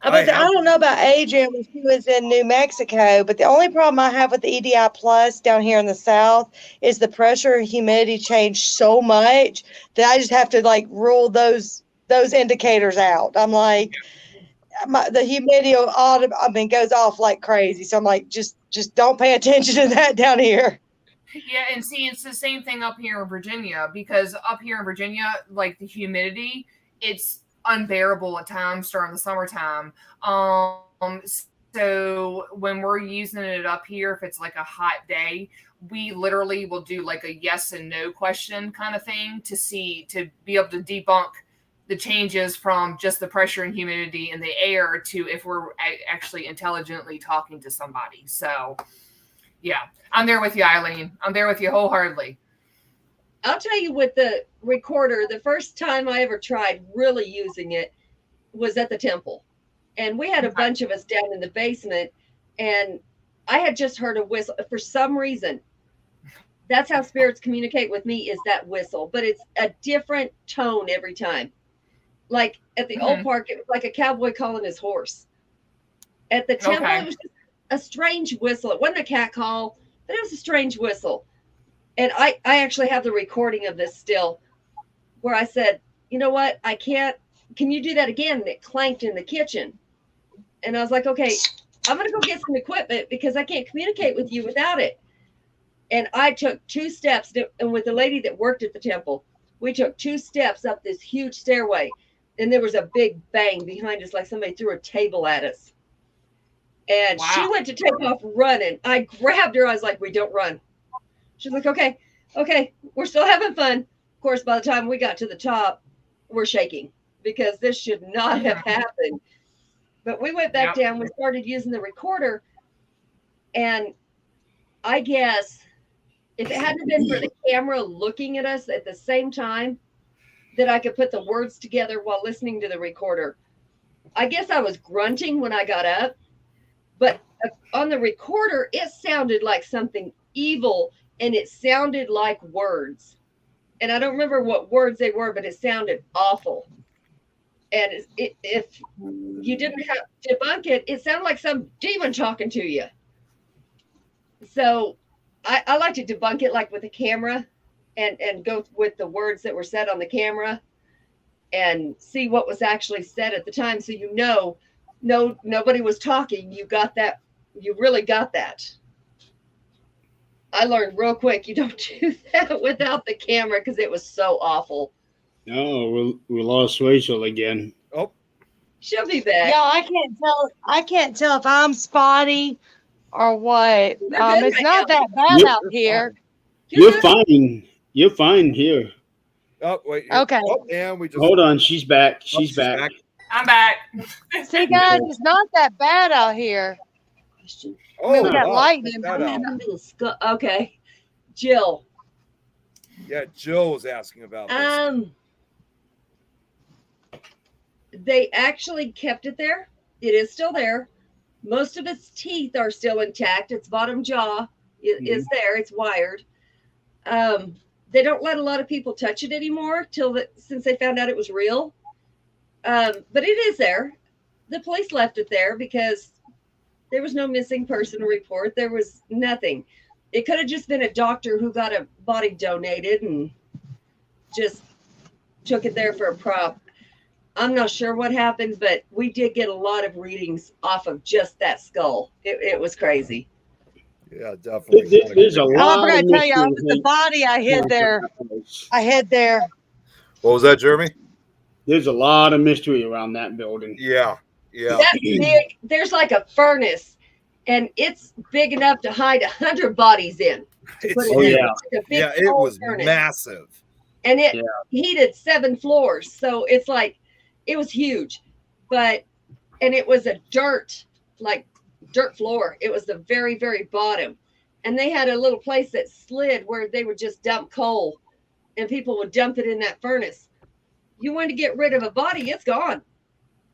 I don't know about Adrian when she was in New Mexico, but the only problem I have with the EDI Plus down here in the South is the pressure and humidity change so much that I just have to rule those indicators out. I'm like, the humidity goes off like crazy. So I'm like, just don't pay attention to that down here. Yeah, and see, it's the same thing up here in Virginia because up here in Virginia, like the humidity, it's unbearable at times during the summertime. So when we're using it up here, if it's like a hot day, we literally will do like a yes and no question kind of thing to be able to debunk the changes from just the pressure and humidity in the air to if we're actually intelligently talking to somebody. So yeah, I'm there with you, Eileen. I'm there with you wholeheartedly. I'll tell you with the recorder, the first time I ever tried really using it was at the temple. And we had a bunch of us down in the basement, and I had just heard a whistle. For some reason, that's how spirits communicate with me, is that whistle. But it's a different tone every time. Like at the old park, it was like a cowboy calling his horse. At the temple, it was just a strange whistle. It wasn't a cat call, but it was a strange whistle. And I actually have the recording of this still where I said, "You know what? Can you do that again?" And it clanked in the kitchen. And I was like, "Okay, I'm going to go get some equipment because I can't communicate with you without it." And I took 2 steps, and with the lady that worked at the temple, we took 2 steps up this huge stairway. And there was a big bang behind us, like somebody threw a table at us. And she went to take off running. I grabbed her. I was like, "We don't run." She's like, okay, we're still having fun. Of course, by the time we got to the top, we're shaking because this should not have happened. But we went back down. We started using the recorder. And I guess if it hadn't been for the camera looking at us at the same time, that I could put the words together while listening to the recorder. I guess I was grunting when I got up. But on the recorder, it sounded like something evil. And it sounded like words. And I don't remember what words they were, but it sounded awful. And if you didn't have to debunk it, it sounded like some demon talking to you. So I like to debunk it like with a camera and go with the words that were said on the camera and see what was actually said at the time. So nobody was talking. You got that. You really got that. I learned real quick you don't do that without the camera because it was so awful. No, we lost Rachel again. Oh, she'll be back. Yeah, I can't tell if I'm spotty or what. We're good It's right not now. that bad Yep. out here. You're good. fine. You're fine here. Oh, wait. Here. Okay. Oh, and we just Hold on. She's back. oh, She's back. I'm back. See, guys, it's not that bad out here. Oh, we got wow. lightning. Check that What out. happened to the skull? Okay, Jill. Yeah, Jill was asking about this. They actually kept it there. It is still there. Most of its teeth are still intact. Its bottom jaw is there. It's wired. They don't let a lot of people touch it anymore since they found out it was real. But it is there. The police left it there because there was no missing person report. There was nothing. It could have just been a doctor who got a body donated and just took it there for a prop. I'm not sure what happened, but we did get a lot of readings off of just that skull. It was crazy. Yeah, definitely. There's a lot. Oh, I forgot of to tell you, mystery the body I hid there. things. I hid there. What was that, Jeremy? There's a lot of mystery around that building. Yeah. Yeah. That's big. There's like a furnace, and it's big enough to hide 100 bodies in. It's, Put it Oh, in. yeah. It's like a big yeah, it old was furnace. massive. And it Yeah. heated 7 floors, so it's like it was huge. And it was a dirt floor. It was the very, very bottom. And they had a little place that slid where they would just dump coal and people would dump it in that furnace. You want to get rid of a body, it's gone.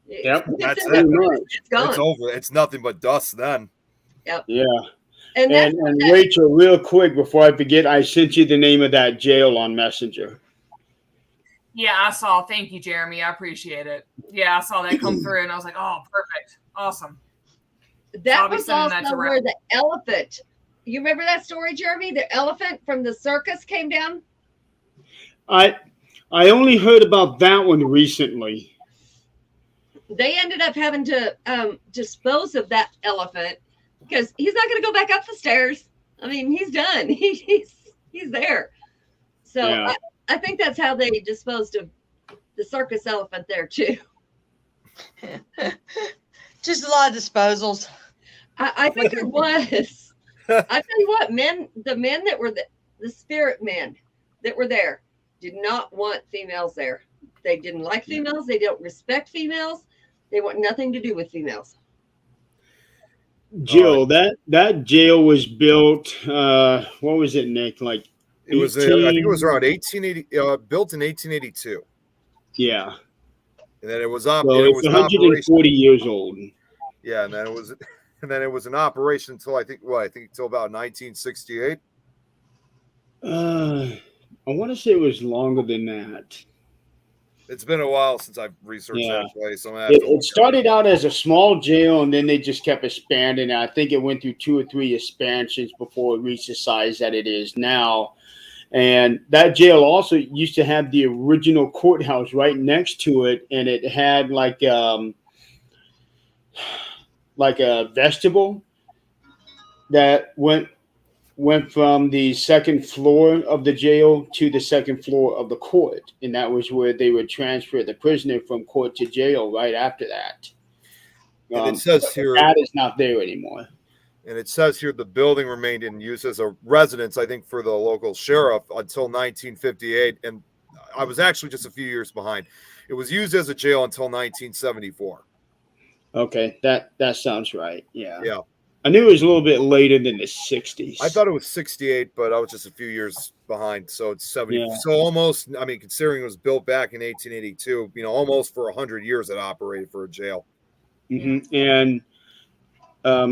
Yep. That's in it. the- It's gone. It's over. It's nothing but dust then. Yeah. And that's And Rachel, real quick before I forget, I sent you the name of that jail on Messenger. Yeah, I saw. Thank you, Jeremy. I appreciate it. Yeah, I saw that come through, and I was like, "Oh, perfect, awesome." that I'll be was sending that also to where the elephant. You remember that story, Jeremy? The elephant from the circus came down. I only heard about that one recently. They ended up having to dispose of that elephant because he's not going to go back up the stairs. I mean, he's done. He's there. So Yeah. I think that's how they disposed of the circus elephant there too. Just a lot of disposals. I think it was. I tell you what, the men that were the spirit men that were there did not want females there. They didn't like females. They don't respect females. They want nothing to do with females. Jill, that jail was built. What was it, Nick? Like It was. I think it was around 1880. Built in 1882, yeah. and then it was So up. and it it's was in operation. 140 years old. Yeah, and then it was in operation until I think until about 1968. I want to say it was longer than that. It's been a while since I've researched Yeah. that place. So I'm gonna have to look It started out as a small jail, and then they just kept expanding. I think it went through 2 or 3 expansions before it reached the size that it is now. And that jail also used to have the original courthouse right next to it, and it had like a vestibule that went from the second floor of the jail to the second floor of the court, and that was where they would transfer the prisoner from court to jail right after that. And it says here that is not there anymore. And it says here the building remained in use as a residence, I think, for the local sheriff until 1958. And I was actually just a few years behind. It was used as a jail until 1974. Okay, that sounds right. Yeah. Yeah. I knew it was a little bit later than the 60s. I thought it was 68, but I was just a few years behind. So it's 70. Yeah. So almost, I mean, considering it was built back in 1882, almost for 100 years it operated for a jail. Mm-hmm. And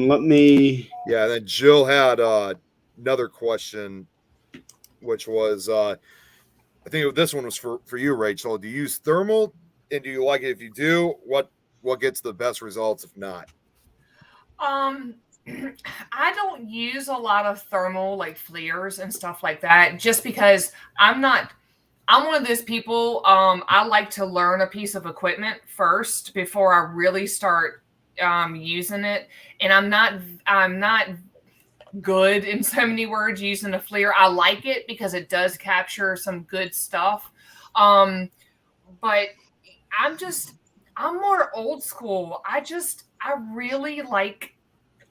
let me. Yeah. And then Jill had another question, which was, I think this one was for you, Rachel. Do you use thermal? And do you like it? If you do, what gets the best results? If not? I don't use a lot of thermal like flares and stuff like that just because I'm one of those people. I like to learn a piece of equipment first before I really start using it. And I'm not good in so many words using a flare. I like it because it does capture some good stuff. But I'm more old school. I really like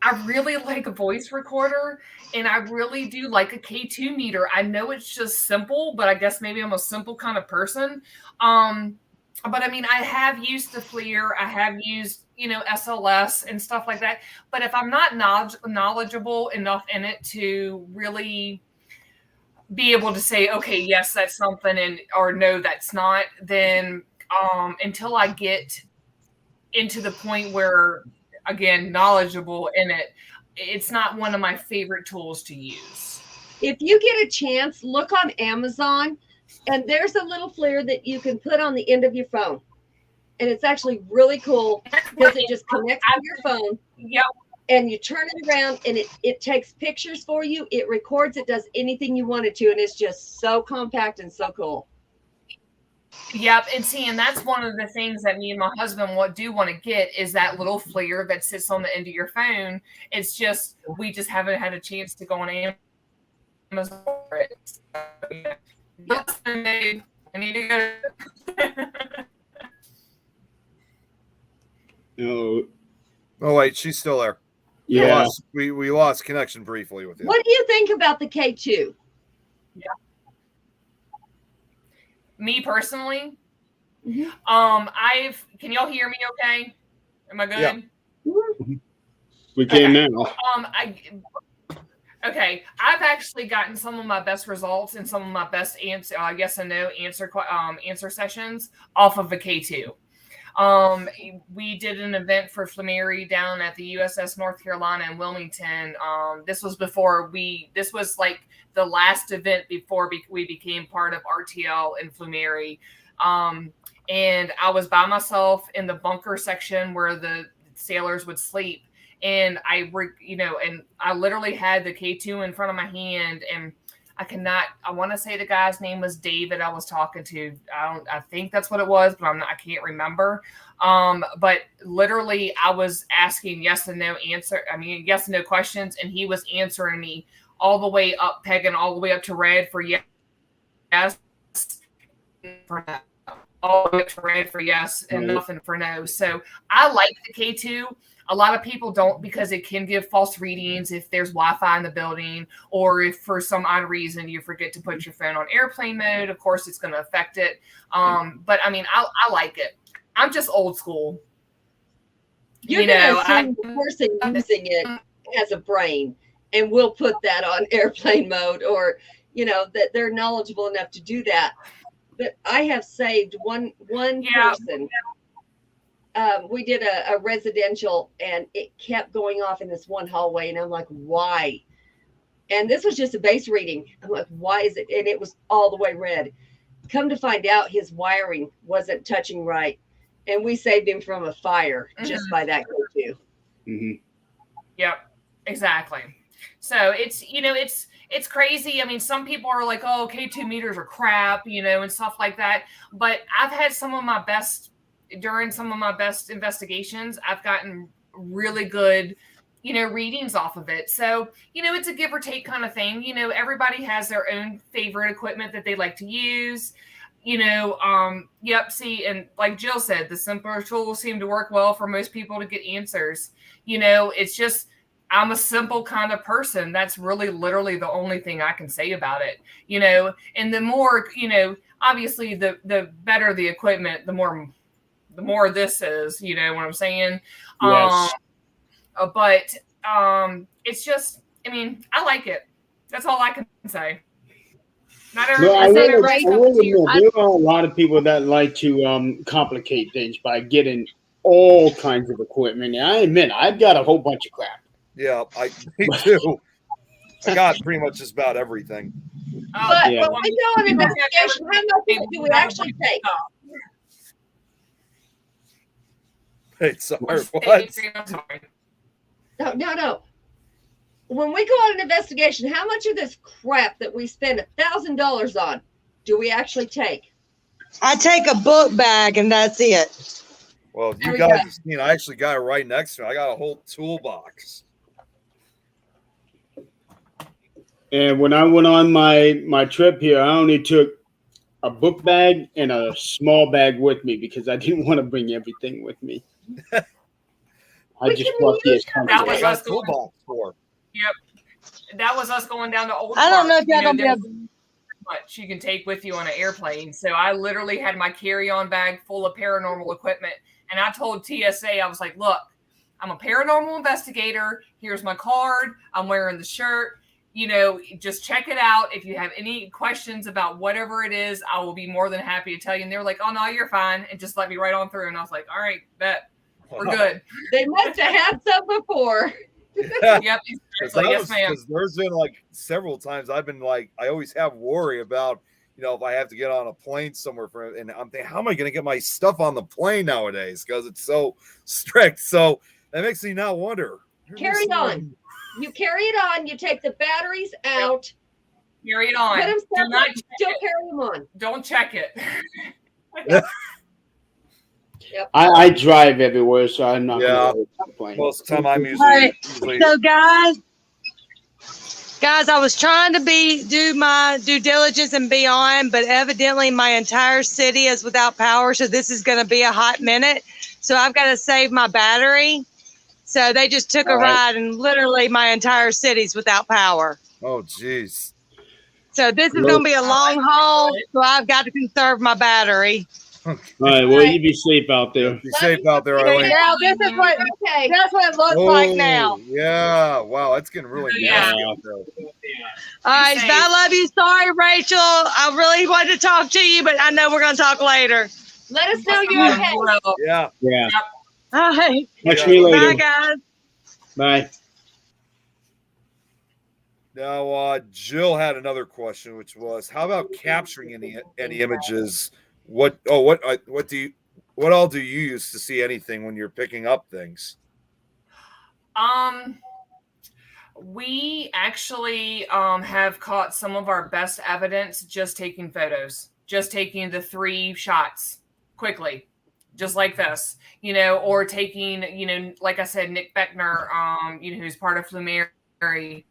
I really like a voice recorder, and I really do like a K2 meter. I know it's just simple, but I guess maybe I'm a simple kind of person. But I mean, I have used the FLIR, I have used, SLS and stuff like that. But if I'm not knowledgeable enough in it to really be able to say, okay, yes, that's something, and or no, that's not, then until I get into the point where, again, knowledgeable in it, it's not one of my favorite tools to use. If you get a chance, look on Amazon, and there's a little FLIR that you can put on the end of your phone. And it's actually really cool because it just connects to your phone. Yep. And you turn it around, and it takes pictures for you. It records. It does anything you want it to. And it's just so compact and so cool. Yep. And that's one of the things that me and my husband do want to get is that little FLIR that sits on the end of your phone. It's just, we just haven't had a chance to go on Amazon for it. So, yeah. Yes, I need to go. Oh wait, she's still there. Yeah. We lost connection briefly with you. What do you think about the K2? Yeah. Me personally, Mhm. can y'all hear me okay? Am I good? Yeah. We can now. Okay, I've actually gotten some of my best results and some of my best yes and no answer sessions off of a K2. We did an event for Flamery down at the USS North Carolina in Wilmington. This was like the last event before we became part of RTL and Flamery. And I was by myself in the bunker section where the sailors would sleep. And I literally had the K2 in front of my hand, and I want to say the guy's name was David I was talking to. I think that's what it was, but I can't remember. But literally I was asking yes and no questions, and he was answering me all the way up, pegging all the way up to red for yes, for no, all the way up to red for yes, and nothing for no. So I like the K2. A lot of people don't, because it can give false readings if there's Wi-Fi in the building, or if for some odd reason you forget to put your phone on airplane mode. Of course, it's going to affect it. But I mean, I like it. I'm just old school. You're going to assume the person using it has a brain and will put that on airplane mode, or, that they're knowledgeable enough to do that. But I have saved one person. We did a residential, and it kept going off in this one hallway, and I'm like, why? And this was just a base reading. I'm like, why is it? And it was all the way red. Come to find out, his wiring wasn't touching right, and we saved him from a fire just by that go-to. Mm-hmm. Yep, exactly. So it's crazy. I mean, some people are like, oh, K2 meters are crap, and stuff like that. But I've had during some of my best investigations, I've gotten really good, readings off of it. So, it's a give or take kind of thing. Everybody has their own favorite equipment that they like to use. See, and like Jill said, the simpler tools seem to work well for most people to get answers. It's just, I'm a simple kind of person. That's really literally the only thing I can say about it, and the more, obviously the better the equipment, the more this is, what I'm saying? Yes. But it's just, I like it. That's all I can say. Not I will right. admit, there are a lot of people that like to complicate things by getting all kinds of equipment. And I admit, I've got a whole bunch of crap. Yeah, me too. I got pretty much just about everything. But when we go on investigation, how much do we actually take? Hey, sorry, what? No. When we go on an investigation, how much of this crap that we spend $1,000 on do we actually take? I take a book bag and that's it. Well, you guys have seen, I actually got it right next to me. I got a whole toolbox. And when I went on my trip here, I only took a book bag and a small bag with me because I didn't want to bring everything with me. I just bought this. That was I got us a toolbox for. That was us going down to Old I don't know Park. if y'all gonna be there's able. much you can take with you on an airplane. So I literally had my carry-on bag full of paranormal equipment. And I told TSA, I was like, look, I'm a paranormal investigator. Here's my card. I'm wearing the shirt. Just check it out. If you have any questions about whatever it is, I will be more than happy to tell you. And they were like, oh, no, you're fine. And just let me right on through. And I was like, all right, bet. We're good. They must have had some before. Yep. Because Yes, ma'am. there's been like several times I've been like, I always have worry about, if I have to get on a plane somewhere and I'm thinking, how am I going to get my stuff on the plane nowadays? Because it's so strict. So that makes me now wonder. Carry it on. You carry it on. You take the batteries out. Carry it on. Put them Do not separate. check Still it. carry them on. Don't check it. I drive everywhere, so I'm not Yeah. going to complain. Most of the time I'm Right. usually So guys, I was trying to do my due diligence and be on, but evidently my entire city is without power. So this is going to be a hot minute. So I've got to save my battery. So they just took a All right. ride and literally my entire city's without power. oh geez. So this is going to be a long haul. So I've got to conserve my battery. All right, well, you be safe out there. Be safe out there, So Eileen. now this is what Okay. that's what it looks like now. Oh, yeah. Wow, it's getting really Yeah. nasty out there. All right, safe. I love you. Sorry, Rachel. I really wanted to talk to you, but I know we're going to talk later. Let us know you're okay. Yeah. Yeah. All right. Catch Yeah. me Bye, later. guys. Bye. Now, Jill had another question, which was, how about capturing any images? What all do you use to see anything when you're picking up things? We actually have caught some of our best evidence just taking photos, just taking the 3 shots quickly, just like this, or taking, like I said, Nick Beckner, who's part of Flumeri.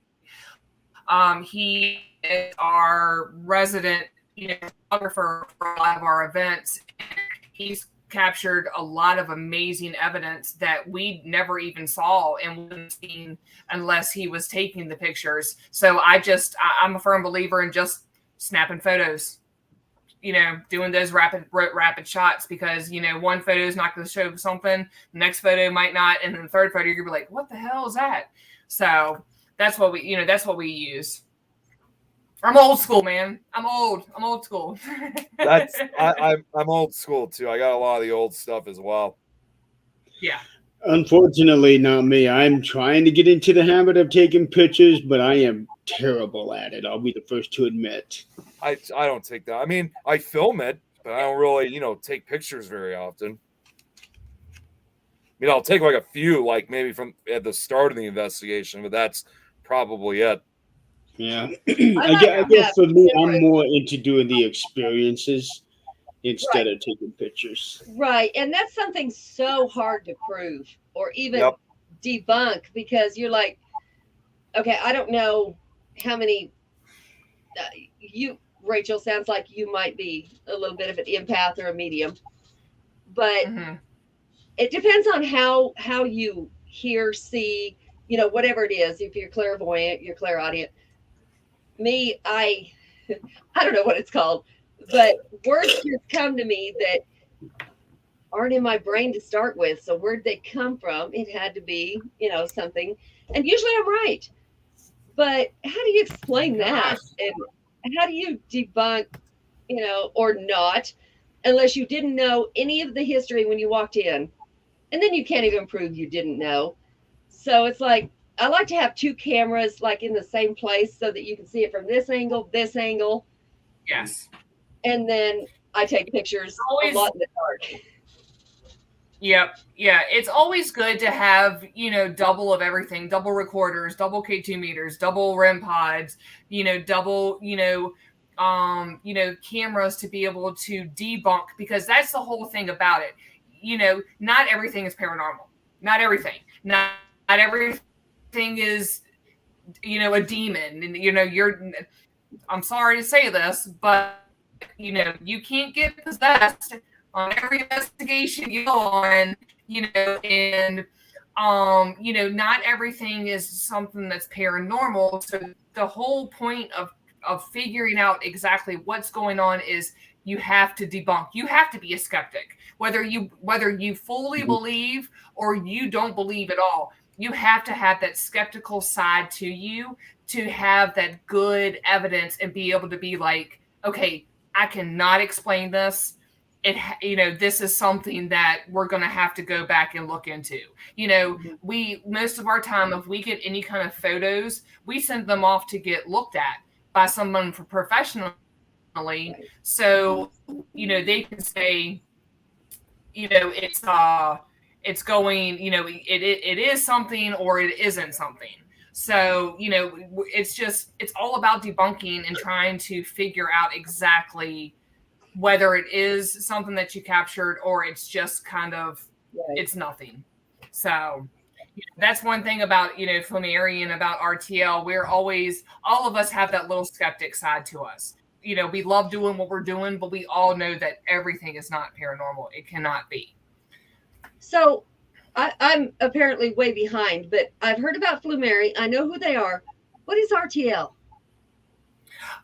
He is our resident, photographer for a lot of our events. He's captured a lot of amazing evidence that we never even saw and wouldn't have seen unless he was taking the pictures. So I'm a firm believer in just snapping photos, doing those rapid shots, because, one photo is not going to show something, the next photo might not, and then the third photo, you're gonna be like, what the hell is that? So that's what we use. I'm old school, man. I'm old school. I'm old school too. I got a lot of the old stuff as well. Yeah. Unfortunately, not me. I'm trying to get into the habit of taking pictures, but I am terrible at it. I'll be the first to admit. I don't take that. I mean, I film it, but I don't really, take pictures very often. I'll take like a few, like maybe from at the start of the investigation, but that's probably it. Yeah. I guess for me, I'm more into doing the experiences instead of taking pictures. Right. And that's something so hard to prove or even debunk, because you're like, okay, I don't know how many Rachel, sounds like you might be a little bit of an empath or a medium, but it depends on how you hear, see, whatever it is. If you're clairvoyant, you're clairaudient. Me, I don't know what it's called, but words just come to me that aren't in my brain to start with. So where'd they come from? It had to be, something. And usually I'm right. But how do you explain that? And how do you debunk, or not, unless you didn't know any of the history when you walked in? And then you can't even prove you didn't know. So it's like, I like to have 2 cameras like in the same place so that you can see it from this angle. Yes. And then I take pictures a lot in the dark. Yep. Yeah. It's always good to have, double of everything, double recorders, double K2 meters, double REM pods, double, cameras to be able to debunk, because that's the whole thing about it. Not everything is paranormal. Not everything. Not everything is, a demon. And, I'm sorry to say this, but, you can't get possessed on every investigation you go on, and not everything is something that's paranormal. So the whole point of figuring out exactly what's going on is you have to debunk. You have to be a skeptic, whether you fully believe or you don't believe at all. You have to have that skeptical side to you to have that good evidence and be able to be like, okay, I cannot explain this. This is something that we're going to have to go back and look into. We, most of our time, if we get any kind of photos, we send them off to get looked at by someone professionally. So, they can say, it's going, it is something or it isn't something. So, it's all about debunking and trying to figure out exactly whether it is something that you captured or it's just kind of, it's nothing. So that's one thing about, Flammarion and about RTL. We're always, all of us have that little skeptic side to us. We love doing what we're doing, but we all know that everything is not paranormal. It cannot be. So I'm apparently way behind, but I've heard about Flumeri. I know who they are. What is RTL?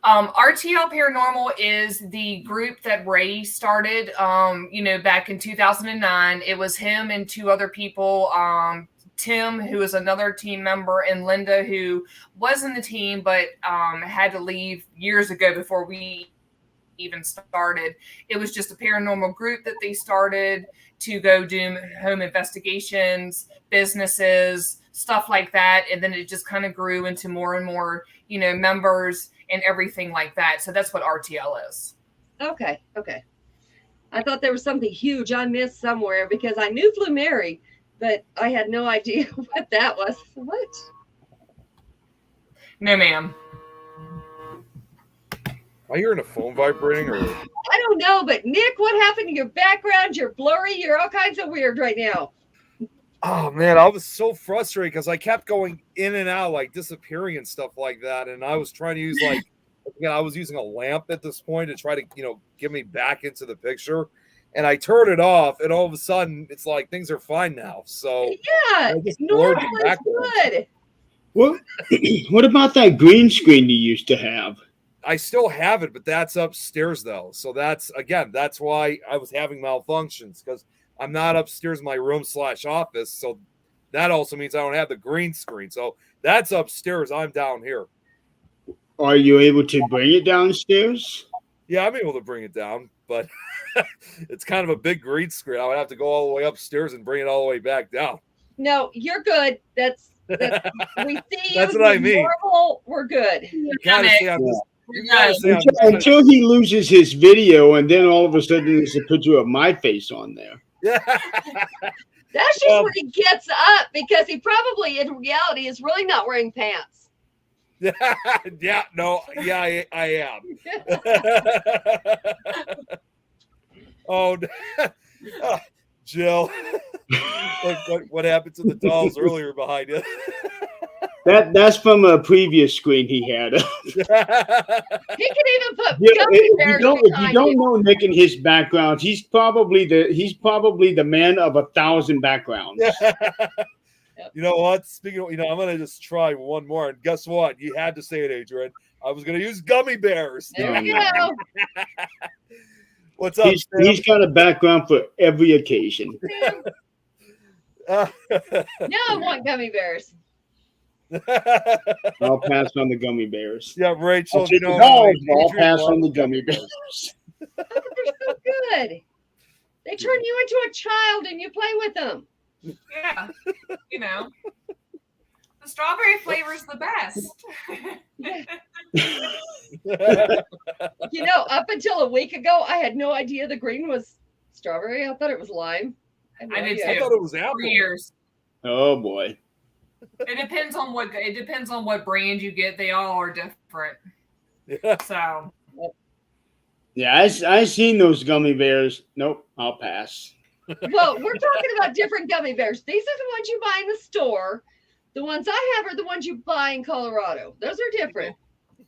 RTL Paranormal is the group that Ray started, back in 2009. It was him and two other people, Tim, who is another team member, and Linda, who was in the team, but had to leave years ago before we even started. It was just a paranormal group that they started to go do home investigations, businesses, stuff like that. And then it just kind of grew into more and more, members and everything like that. So that's what RTL is. Okay. I thought there was something huge I missed somewhere because I knew Flumeri, but I had no idea what that was. What? No, ma'am. Am I hearing a phone vibrating or? I don't know, but Nick, what happened to your background? You're blurry. You're all kinds of weird right now. Oh man, I was so frustrated because I kept going in and out, like disappearing and stuff like that. And I was trying to use I was using a lamp at this point to try to, get me back into the picture. And I turned it off, and all of a sudden, it's like things are fine now. So yeah, normal is good. What about that green screen you used to have? I still have it, but that's upstairs though. So that's why I was having malfunctions because I'm not upstairs in my room /office. So that also means I don't have the green screen. So that's upstairs. I'm down here. Are you able to bring it downstairs? Yeah, I'm able to bring it down, but it's kind of a big green screen. I would have to go all the way upstairs and bring it all the way back down. No, you're good. That's we see that's you. What I mean. Normal, we're good. Until he loses his video, and then all of a sudden there's a picture of my face on there. Yeah. That's just when he gets up because he probably in reality is really not wearing pants. I am. Oh, Jill. What happened to the dolls earlier behind you? That's from a previous screen he had. He can even put if you don't know Nick and his background, he's probably the man of 1,000 backgrounds. You know what? Speaking of, I'm gonna just try one more, and guess what? You had to say it, Adrian. I was gonna use gummy bears. There we go. What's up? He's got a background for every occasion. Now I want gummy bears. I'll pass on the gummy bears. Yeah, Rachel. I'll pass on the gummy bears. They're so good. They turn you into a child and you play with them. Yeah, the strawberry flavor is the best. Up until a week ago, I had no idea the green was strawberry. I thought it was lime. I did too. I thought it was apple. For years. Oh boy. It depends on what brand you get. They all are different. Yeah. So. Yeah, I seen those gummy bears. Nope, I'll pass. Well, we're talking about different gummy bears. These are the ones you buy in the store. The ones I have are the ones you buy in Colorado. Those are different.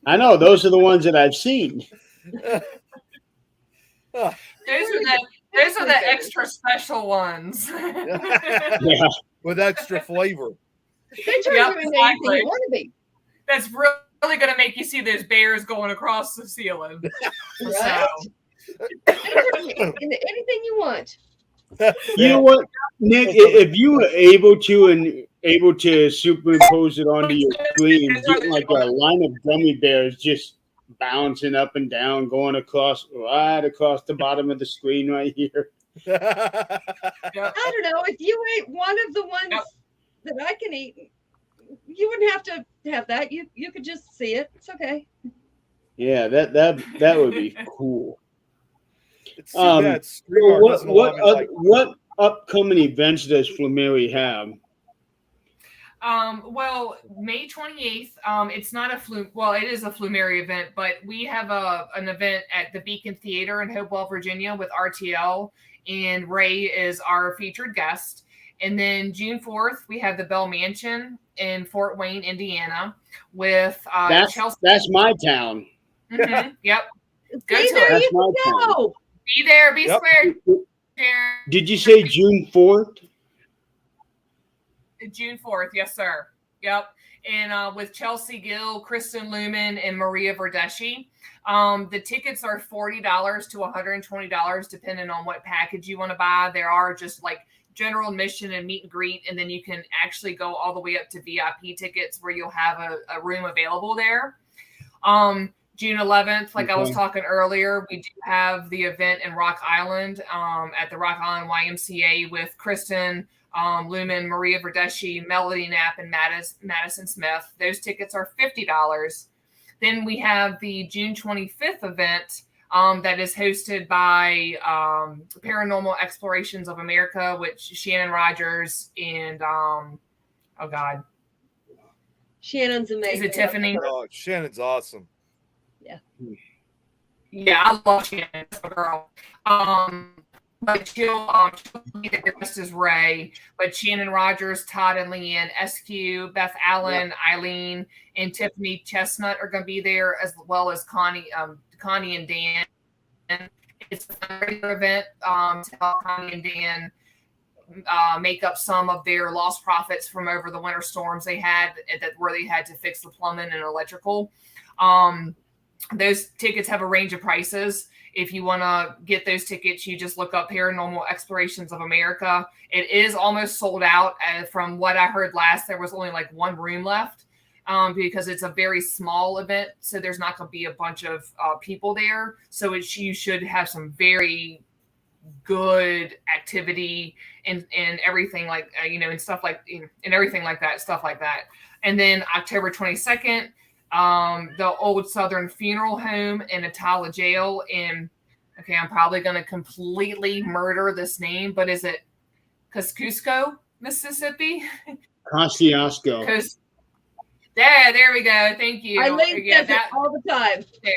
I know. Those are the ones that I've seen. Those Those are the extra special ones. Yeah. With extra flavor. They turn Yep, you into anything exactly. you want to be. That's really going to make you see those bears going across the ceiling. Right? They turn you into anything you want. You know what, Nick? If you were able to superimpose it onto your screen, get like a line of gummy bears just bouncing up and down, going right across the bottom of the screen right here. Yep. I don't know. If you ate one of the ones that I can eat, you wouldn't have to have that. You could just see it. It's okay. Yeah, that would be cool. It's too bad Streamart What doesn't allow me to, like, what upcoming events does Flumeri have? Well, May 28th, it's not it is a Flumeri event, but we have an event at the Beacon Theater in Hopewell, Virginia with RTL, and Ray is our featured guest. And then June 4th, we have the Bell Mansion in Fort Wayne, Indiana with Chelsea. That's my town. Mm-hmm. Yep. Go Be to there, it. That's you my can town. go. Be there, be Yep. square. Did you say June 4th? June 4th, yes, sir. Yep. And with Chelsea Gill, Kristen Lumen, and Maria Verdeschi. The tickets are $40 to $120, depending on what package you want to buy. There are just like general admission and meet and greet, and then you can actually go all the way up to VIP tickets where you'll have a room available there. June 11th, like I was talking earlier, we do have the event in Rock Island at the Rock Island YMCA with Kristen Lumen, Maria Verdeschi, Melody Knapp, and Madison Smith. Those tickets are $50. Then we have the June 25th event that is hosted by Paranormal Explorations of America, which Shannon Rogers and Shannon's amazing. Is it Tiffany? Oh, Shannon's awesome. Yeah, I love Shannon, that's a girl. But she'll be the guest as Ray. But Shannon Rogers, Todd and Leanne Eskew, Beth Allen, Eileen, and Tiffany Chestnut are going to be there, as well as Connie and Dan. It's a regular event to help Connie and Dan make up some of their lost profits from over the winter storms they had, where they had to fix the plumbing and electrical. Those tickets have a range of prices. If you want to get those tickets, you just look up Paranormal Explorations of America. It is almost sold out. And from what I heard last, there was only like one room left because it's a very small event. So there's not going to be a bunch of people there. So you should have some very good activity and everything like, and stuff like, and everything like that, stuff like that. And then October 22nd, the Old Southern Funeral Home in Atala Jail I'm probably going to completely murder this name, but is it Kosciuszko, Mississippi? Kosciuszko. There we go. Thank you. I link that all the time. There.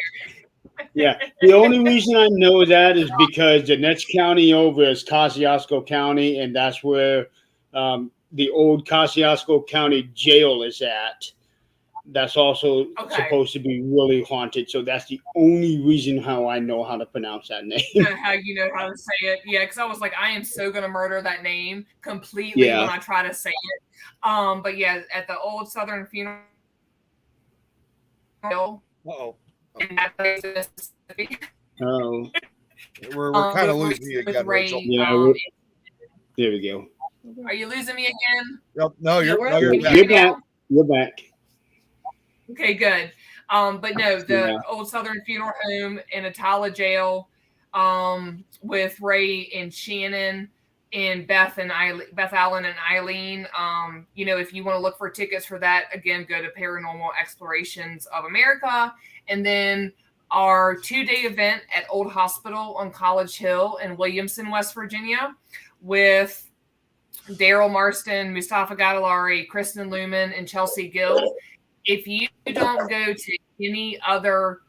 Yeah. The only reason I know that is because the next county over is Kosciuszko County, and that's where the old Kosciuszko County jail is at. That's also supposed to be really haunted. So that's the only reason how I know how to pronounce that name. How you know how to say it. Yeah, because I was like, I am so going to murder that name completely when I try to say it. But yeah, at the Old Southern Funeral. Uh-oh. In that place in Mississippi. Oh. We're kind of losing you again, Rachel. Yeah, there we go. Are you losing me again? Yep. No, you're back. You're back. You're back. Okay, good. But no, the Old Southern Funeral Home in Atala Jail with Ray and Shannon and Beth Allen and Eileen. If you want to look for tickets for that, again, go to Paranormal Explorations of America. And then our 2-day event at Old Hospital on College Hill in Williamson, West Virginia, with Daryl Marston, Mustafa Gadalari, Kristen Lumen, and Chelsea Gill. If you don't go to any other,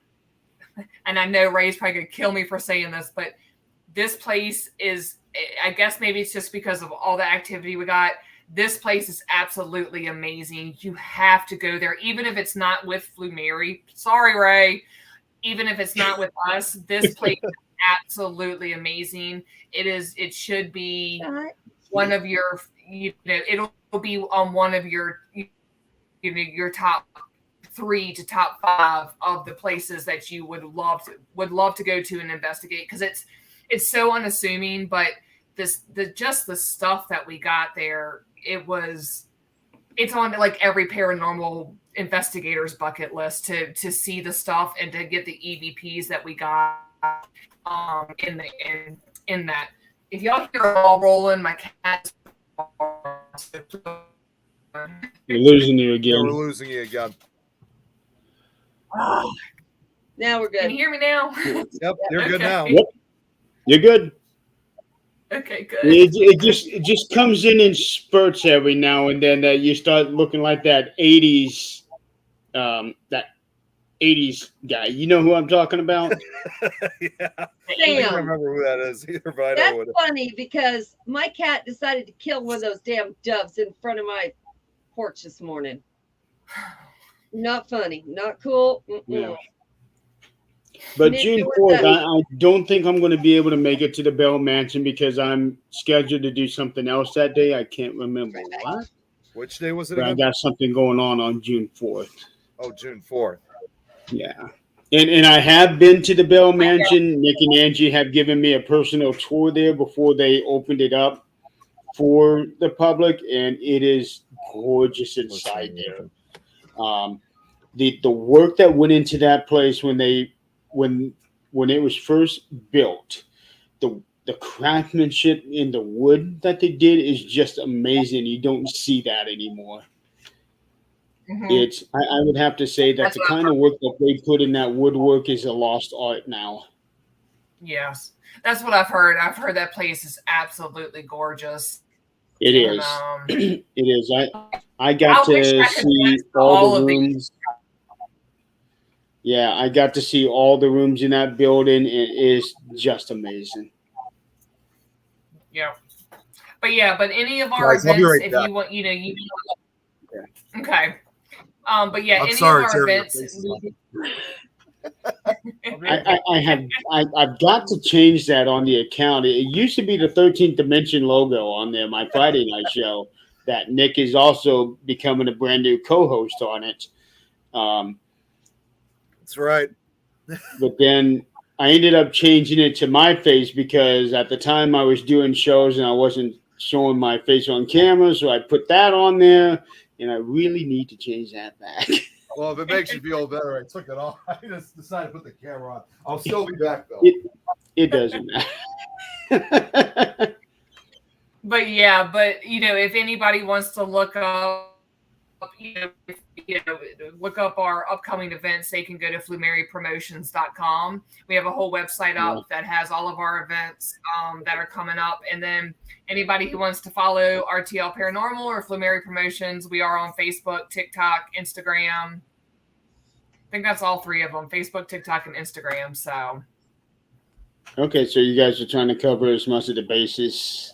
and I know Ray's probably going to kill me for saying this, but this place is, I guess maybe it's just because of all the activity we got. This place is absolutely amazing. You have to go there, even if it's not with Flumeri. Sorry, Ray. Even if it's not with us, this place is absolutely amazing. It should be one of your, it'll be on one of your, your top 3 to top 5 of the places that you would love to go to and investigate, because it's so unassuming, but just the stuff that we got there, it's on like every paranormal investigator's bucket list to see the stuff and to get the EVPs that we got in that. If y'all hear it all rolling, my cat's We're losing you Yeah, again. we're losing you again. Now we're Can good. you hear me now? Yep, you're good Okay. now. Yep. You're good. Okay, good. It just comes in spurts every now and then that you start looking like that 80s guy. You know who I'm talking about? Yeah. I don't Sam, remember who that is either, but I know that's what it is. funny because my cat decided to kill one of those damn doves in front of my porch this morning. Not funny. Not cool. Yeah. But Nick, June what's 4th, I don't think I'm going to be able to make it to the Bell Mansion because I'm scheduled to do something else that day. I can't remember what. Which day was it But I again? got something going on June 4th. Oh, June 4th. Yeah. And I have been to the Bell Mansion. Nick and Angie have given me a personal tour there before they opened it up for the public, and it is gorgeous inside there. The work that went into that place when it was first built, the craftsmanship in the wood that they did is just amazing. You don't see that anymore. Mhm. I would have to say that That's the what kind of work that they put in that woodwork is a lost art now. Yes, that's what I've heard. I've heard that place is absolutely gorgeous. It And, is. It is. I got I wish to I could see visit all all the of these. rooms. Yeah, I got to see all the rooms in that building. It is just amazing. Yeah. But any of our Guys, I'll be events, right if back. you want, okay. But yeah, I'm any sorry, of our Terry, your events. face is on. I've got to change that on the account. It used to be the 13th Dimension logo on there, my Friday night show. That Nick is also becoming a brand new co-host on it. That's right. But then I ended up changing it to my face because at the time I was doing shows and I wasn't showing my face on camera, so I put that on there, and I really need to change that back. Well, if it makes you feel better, I took it off. I just decided to put the camera on. I'll still be back though. It doesn't matter. But if anybody wants to look up, look up our upcoming events, they can go to flumarypromotions.com. We have a whole website up that has all of our events that are coming up. And then anybody who wants to follow RTL Paranormal or Flumary Promotions, we are on Facebook, TikTok, Instagram. I think that's all 3 of them: Facebook, TikTok, and Instagram. So Okay, so you guys are trying to cover as much of the basis,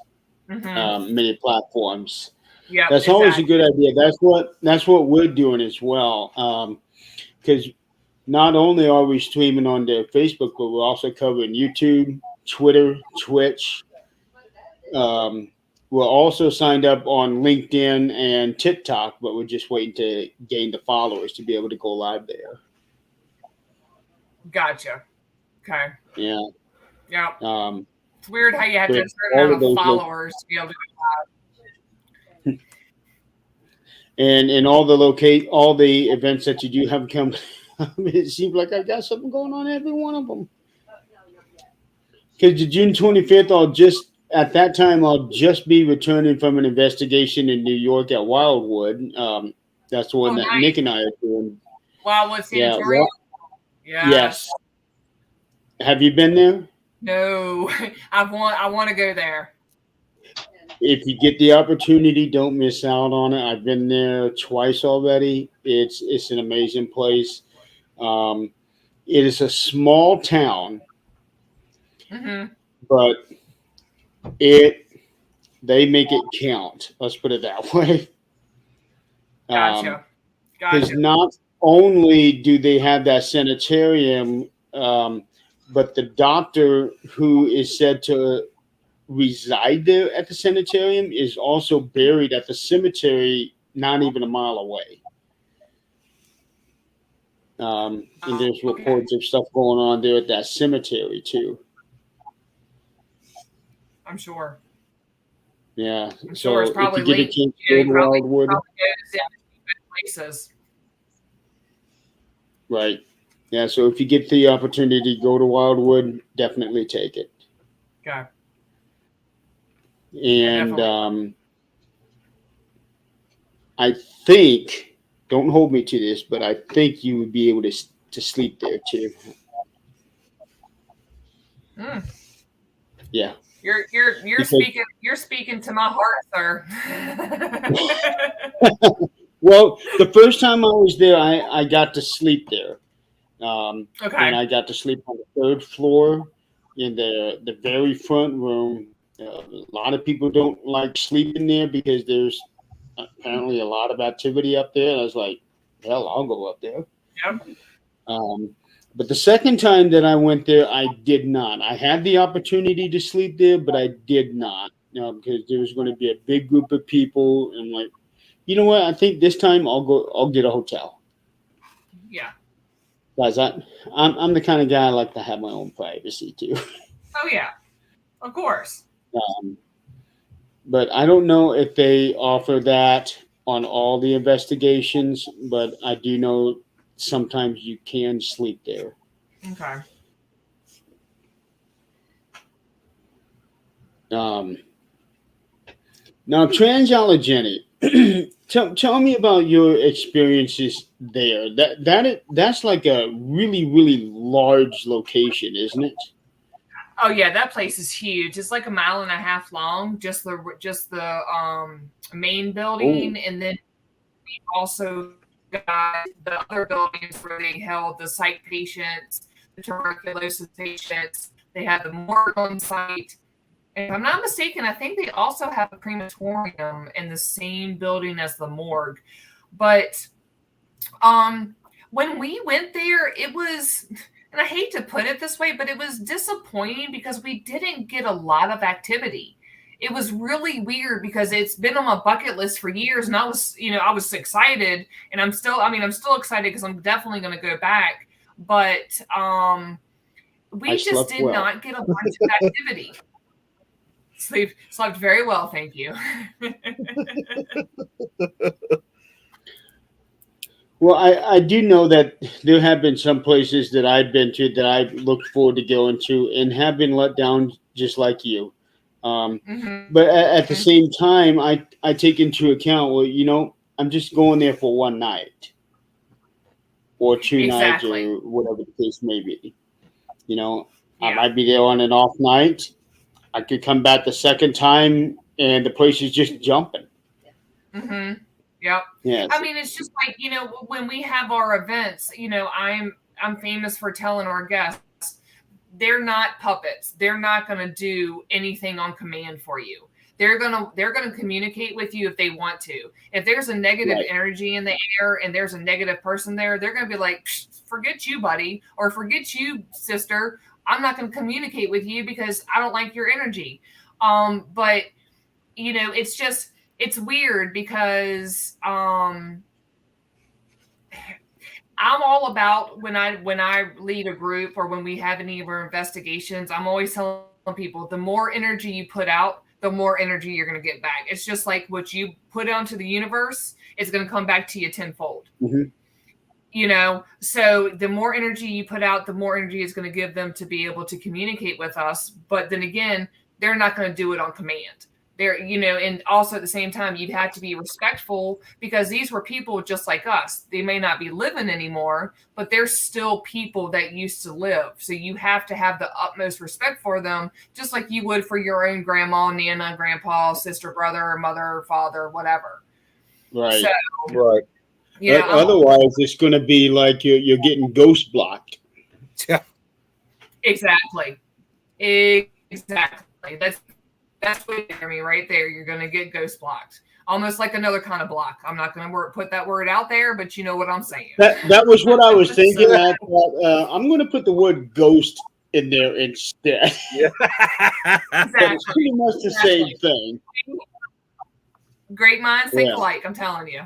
many platforms. yeah, That's always a good idea. That's what we're doing as well. Because not only are we streaming on their Facebook, but we're also covering YouTube, Twitter, Twitch. We're also signed up on LinkedIn and TikTok, but we're just waiting to gain the followers to be able to go live there. Gotcha. Okay. Yeah. Yeah. It's weird how you have to have a certain all amount of those of followers to be able to go and all the events that you do have come. It seems like I got something going on every one of them. Because the June 25th, at that time I'll just be returning from an investigation in New York at Wildwood. That's the one that nice. Nick and I are doing. Wildwood Yeah. Sanatorium? Yes. Have you been there? No, I want to go there. If you get the opportunity, don't miss out on it. I've been there twice already. It's an amazing place. It is a small town, but they make it count. Let's put it that way. Gotcha. Because not only do they have that sanitarium, but the doctor who is said to reside there at the sanitarium is also buried at the cemetery, not even a mile away. And there's reports of stuff going on there at that cemetery too. I'm sure. Yeah. I'm So sure it's if probably you get a linked. chance You to know, go to Wildwood, probably goes in good places. right? Yeah. So if you get the opportunity to go to Wildwood, definitely take it. Okay. And definitely. I think, don't hold me to this, but I think you would be able to sleep there too. Mm. Yeah. You're Because- speaking to my heart, sir. Well, the first time I was there, I got to sleep there. And Okay. I got to sleep on the third floor in the very front room. A lot of people don't like sleeping there because there's apparently a lot of activity up there. And I was like, hell, I'll go up there. Yep. But the second time that I went there, I did not. I had the opportunity to sleep there, but I did not, because there was going to be a big group of people. And like, you know what? I think this time I'll get a hotel. Yeah. Guys, I'm the kind of guy I like to have my own privacy too. Oh yeah. Of course. But I don't know if they offer that on all the investigations, but I do know sometimes you can sleep there. Okay. Now, Transallegany, tell me about your experiences there. That's like a really, really large location, isn't it? Oh yeah, that place is huge. It's like 1.5 miles long, just the main building, and then we also got the other buildings where they held the psych patients, the tuberculosis patients. They had the morgue on site. And if I'm not mistaken, I think they also have a crematorium in the same building as the morgue. But when we went there, it was, and I hate to put it this way, but it was disappointing because we didn't get a lot of activity. It was really weird because it's been on my bucket list for years, and I was excited, and I'm still excited because I'm definitely going to go back. But we just did not get a bunch of activity. Slept very well, thank you. Well, I do know that there have been some places that I've been to that I've looked forward to going to and have been let down just like you. But at the same time, I take into account, well, I'm just going there for one night or two nights or whatever the case may be. I might be there on an off night. I could come back the second time and the place is just jumping. Mm-hmm. Yep. Yeah. I mean, it's just like, when we have our events, I'm famous for telling our guests, they're not puppets. They're not going to do anything on command for you. They're going to communicate with you if they want to. If there's a negative energy in the air and there's a negative person there, they're going to be like, forget you, buddy, or forget you, sister. I'm not going to communicate with you because I don't like your energy. But it's weird because I'm all about when I lead a group or when we have any of our investigations, I'm always telling people the more energy you put out, the more energy you're going to get back. It's just like what you put out into the universe, it's going to come back to you tenfold. Mm-hmm. So the more energy you put out, the more energy it's going to give them to be able to communicate with us. But then again, they're not going to do it on command. And also at the same time, you'd have to be respectful because these were people just like us. They may not be living anymore, but they're still people that used to live. So you have to have the utmost respect for them, just like you would for your own grandma, nana, grandpa, sister, brother, mother, father, whatever. Right. So, right. Yeah. Otherwise, it's going to be like you're getting ghost blocked. Yeah. Exactly. That's what you hear me right there. You're going to get ghost blocked. Almost like another kind of block. I'm not going to put that word out there, but you know what I'm saying. That was what I was thinking. I'm going to put the word ghost in there instead. Yeah. Exactly. It's pretty much the same thing. Great minds think Yeah. alike. I'm telling you.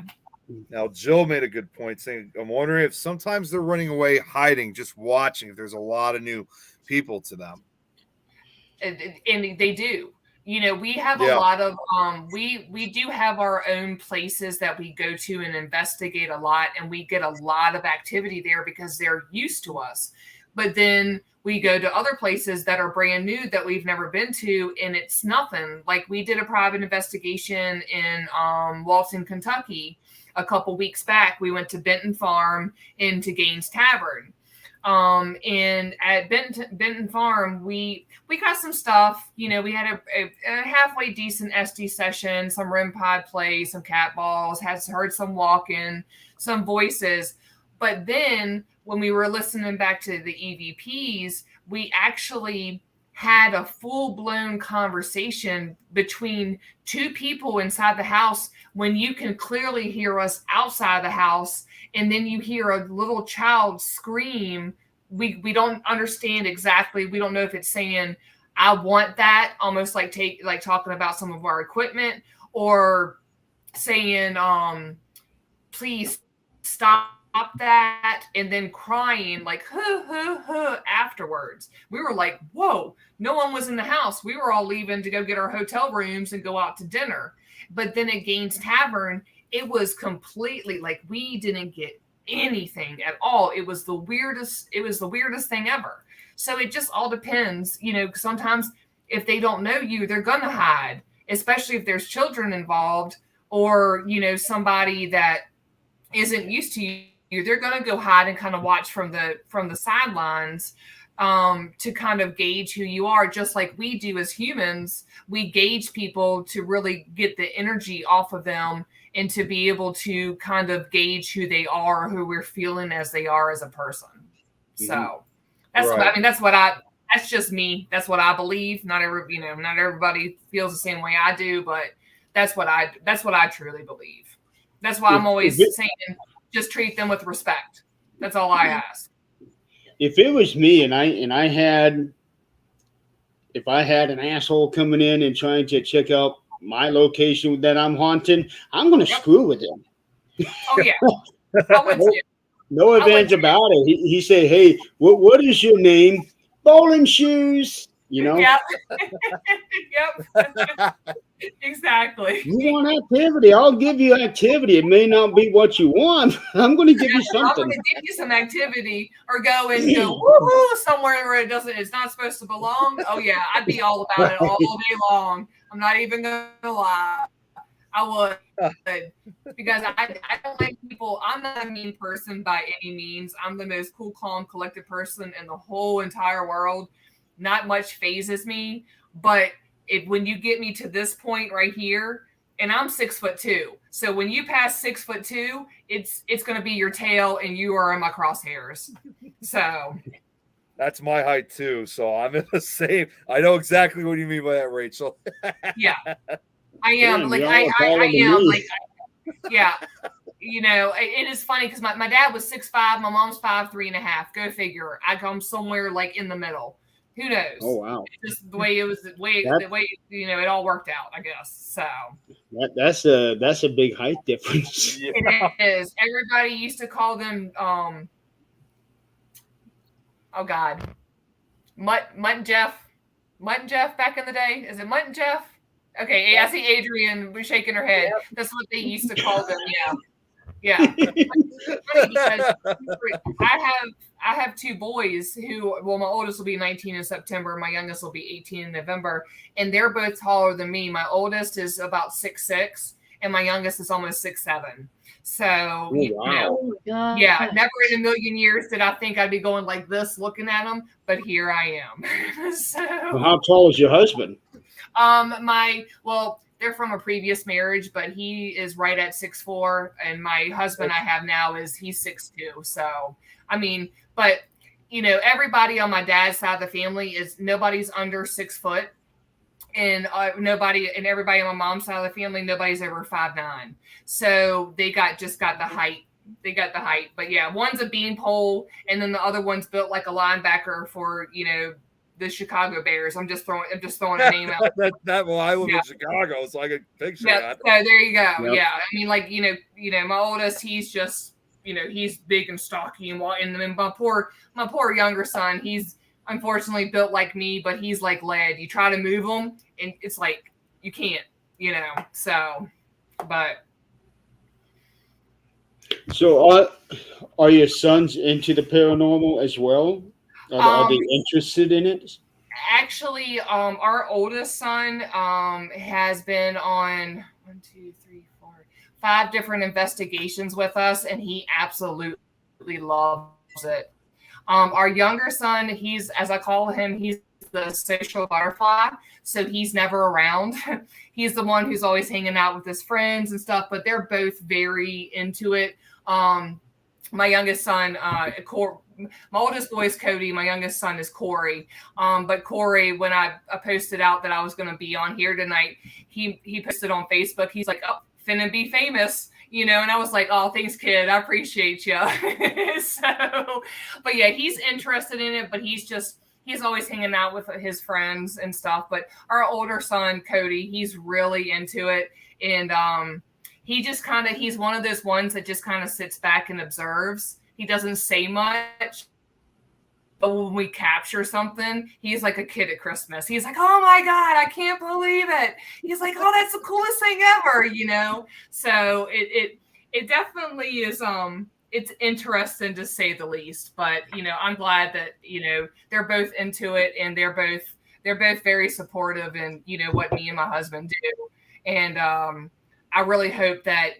Now, Jill made a good point saying, I'm wondering if sometimes they're running away, hiding, just watching if there's a lot of new people to them. And they do. You know, we have Yeah. a lot of we do have our own places that we go to and investigate a lot, and we get a lot of activity there because they're used to us. But then we go to other places that are brand new that we've never been to, and it's nothing. Like we did a private investigation in Walton, Kentucky a couple weeks back. We went to Benton Farm and to Gaines Tavern. And at Benton Farm, we got some stuff. You know, we had a halfway decent SD session, some REM pod play, some cat balls, heard some walking, some voices. But then when we were listening back to the EVPs, we actually had a full-blown conversation between two people inside the house when you can clearly hear us outside the house, and then you hear a little child scream. We don't understand exactly. We don't know if it's saying, I want that, almost like talking about some of our equipment, or saying, please stop that, and then crying like afterwards. We were like, whoa, no one was in the house. We were all leaving to go get our hotel rooms and go out to dinner. But then at Gaines Tavern, it was completely like we didn't get anything at all. It was the weirdest thing ever. So it just all depends. You know, sometimes if they don't know you, they're gonna hide, especially if there's children involved, or, you know, somebody that isn't used to you. They're going to go hide and kind of watch from the sidelines to kind of gauge who you are, just like we do as humans. We gauge people to really get the energy off of them and to be able to kind of gauge who they are, who we're feeling as they are as a person. So that's Right. what, I mean, that's just me. That's what I believe. Not everybody feels the same way I do, but that's what I truly believe. That's why I'm always saying, just treat them with respect. That's all I ask. If it was me and I had an asshole coming in and trying to check out my location that I'm haunting, I'm going to screw with him. Oh yeah, I would too. No advantage about it. He said, "Hey, what is your name?" Bowling shoes. You know. Yep. Yep. Exactly. You want activity? I'll give you activity. It may not be what you want. I'm going to give you I'm something. going to give you some activity, or go woohoo somewhere where it's not supposed to belong. Oh yeah, I'd be all about it all day long. I'm not even going to lie. I would, because I don't like people. I'm not a mean person by any means. I'm the most cool, calm, collected person in the whole entire world. Not much phases me, but when you get me to this point right here, and I'm 6'2", so when you pass 6'2", it's going to be your tail, and you are in my crosshairs. So that's my height too. So I'm in the same. I know exactly what you mean by that, Rachel. Yeah, I am. Damn, like you're I all taller than am. me. Like yeah. You know, it is funny because my dad was 6'5", my mom's 5'3.5". Go figure. I come somewhere like in the middle. Who knows? Oh wow! It's just the way it was. The way you know it all worked out, I guess. So That's a big height difference. Yeah. it is. Everybody used to call them. Oh God, Mutt Jeff back in the day. Is it Mutt Jeff? Okay, I see Adrian shaking her head. Yep. That's what they used to call them. Yeah. Because I have two boys who, well, my oldest will be 19 in September, my youngest will be 18 in November, and they're both taller than me. My oldest is about 6'6", and my youngest is almost 6'7". So, Oh, wow. Oh my God. yeah, never in a million years did I think I'd be going like this looking at them, but here I am. So, Well, how tall is your husband? They're from a previous marriage, but he is right at 6'4", and my husband I have now he's 6'2". So, I mean, but you know, everybody on my dad's side of the family nobody's under 6 foot, and everybody on my mom's side of the family, nobody's over 5'9". So they just got the height They got the height. But yeah, one's a beanpole, and then the other one's built like a linebacker for, the Chicago Bears. I'm just throwing a name out. Well, I live Yeah. in Chicago, so I can picture Yeah, that. so there you go. Yep. Yeah, I mean, like my oldest, he's just he's big and stocky, and then my poor younger son, he's unfortunately built like me, but he's like lead. You try to move him, and it's like you can't, So, but So are your sons into the paranormal as well? Are they interested in it? actually, our oldest son has been on 1, 2, 3, 4, 5 different investigations with us, and he absolutely loves it. Our younger son, he's, as I call him, he's the social butterfly, so he's never around. He's the one who's always hanging out with his friends and stuff, but they're both very into it. My youngest son, my oldest boy is Cody. My youngest son is Corey. But Corey, when I posted out that I was going to be on here tonight, he posted on Facebook. He's like, "Oh, finna be famous," and I was like, "Oh, thanks, kid. I appreciate you." So, but yeah, he's interested in it, but he's always hanging out with his friends and stuff. But our older son, Cody, he's really into it, and he's one of those ones that just kind of sits back and observes. He doesn't say much, but when we capture something, he's like a kid at Christmas. He's like, "Oh my God, I can't believe it." He's like, "Oh, that's the coolest thing ever," So it definitely is, it's interesting to say the least, but I'm glad that, they're both into it, and they're both very supportive in, what me and my husband do. And, I really hope that,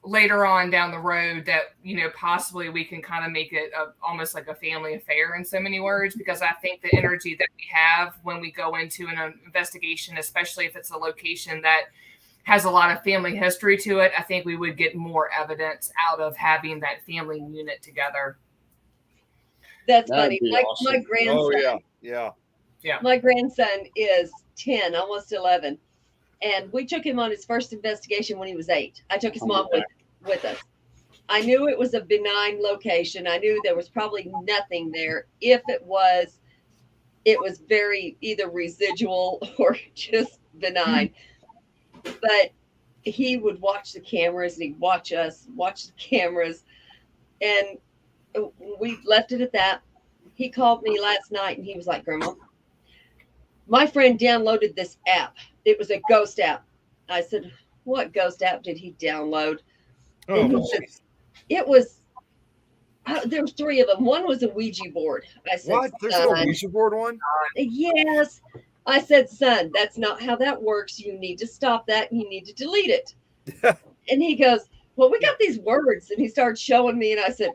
later on down the road that, possibly we can kind of make it almost like a family affair in so many words, because I think the energy that we have when we go into an investigation, especially if it's a location that has a lot of family history to it, I think we would get more evidence out of having that family unit together. That's That'd funny. be My awesome. grandson. Yeah. My grandson is 10, almost 11. And we took him on his first investigation when he was 8. I took his mom with us. I knew it was a benign location. I knew there was probably nothing there. If it was very either residual or just benign. But he would watch the cameras, and he'd watch us watch the cameras. And we left it at that. He called me last night, and he was like, "Grandma, my friend downloaded this app. It was a ghost app." I said, "What ghost app did he download?" And he said, "It was, there was 3 of them. One was a Ouija board." I said, What? There's no "Son." Ouija board one? Yes. I said, "Son, that's not how that works. You need to stop that, and you need to delete it." And he goes, "Well, we got these words." And he started showing me, and I said,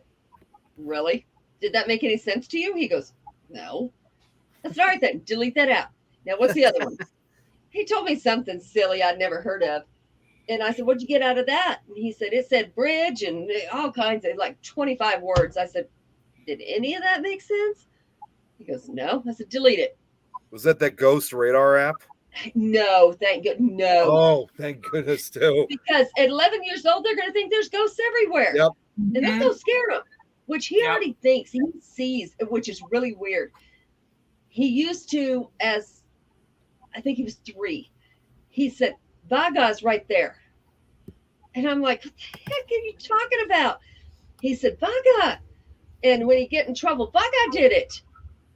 "Really? Did that make any sense to you?" He goes, "No." I said, "All right then, delete that out. Now, what's the other one?" He told me something silly I'd never heard of. And I said, "What'd you get out of that?" And he said, "It said bridge and all kinds of, like, 25 words." I said, "Did any of that make sense?" He goes, "No." I said, "Delete it." Was that Ghost Radar app? No, thank goodness. No. Oh, thank goodness, too. Because at 11 years old, they're going to think there's ghosts everywhere. Yep. And that's going to scare them, which he already thinks. He sees, which is really weird. He used to, as I think he was 3, he said, "Vaga's right there." And I'm like, "What the heck are you talking about?" He said, "Vaga." And when he get in trouble, "Vaga did it.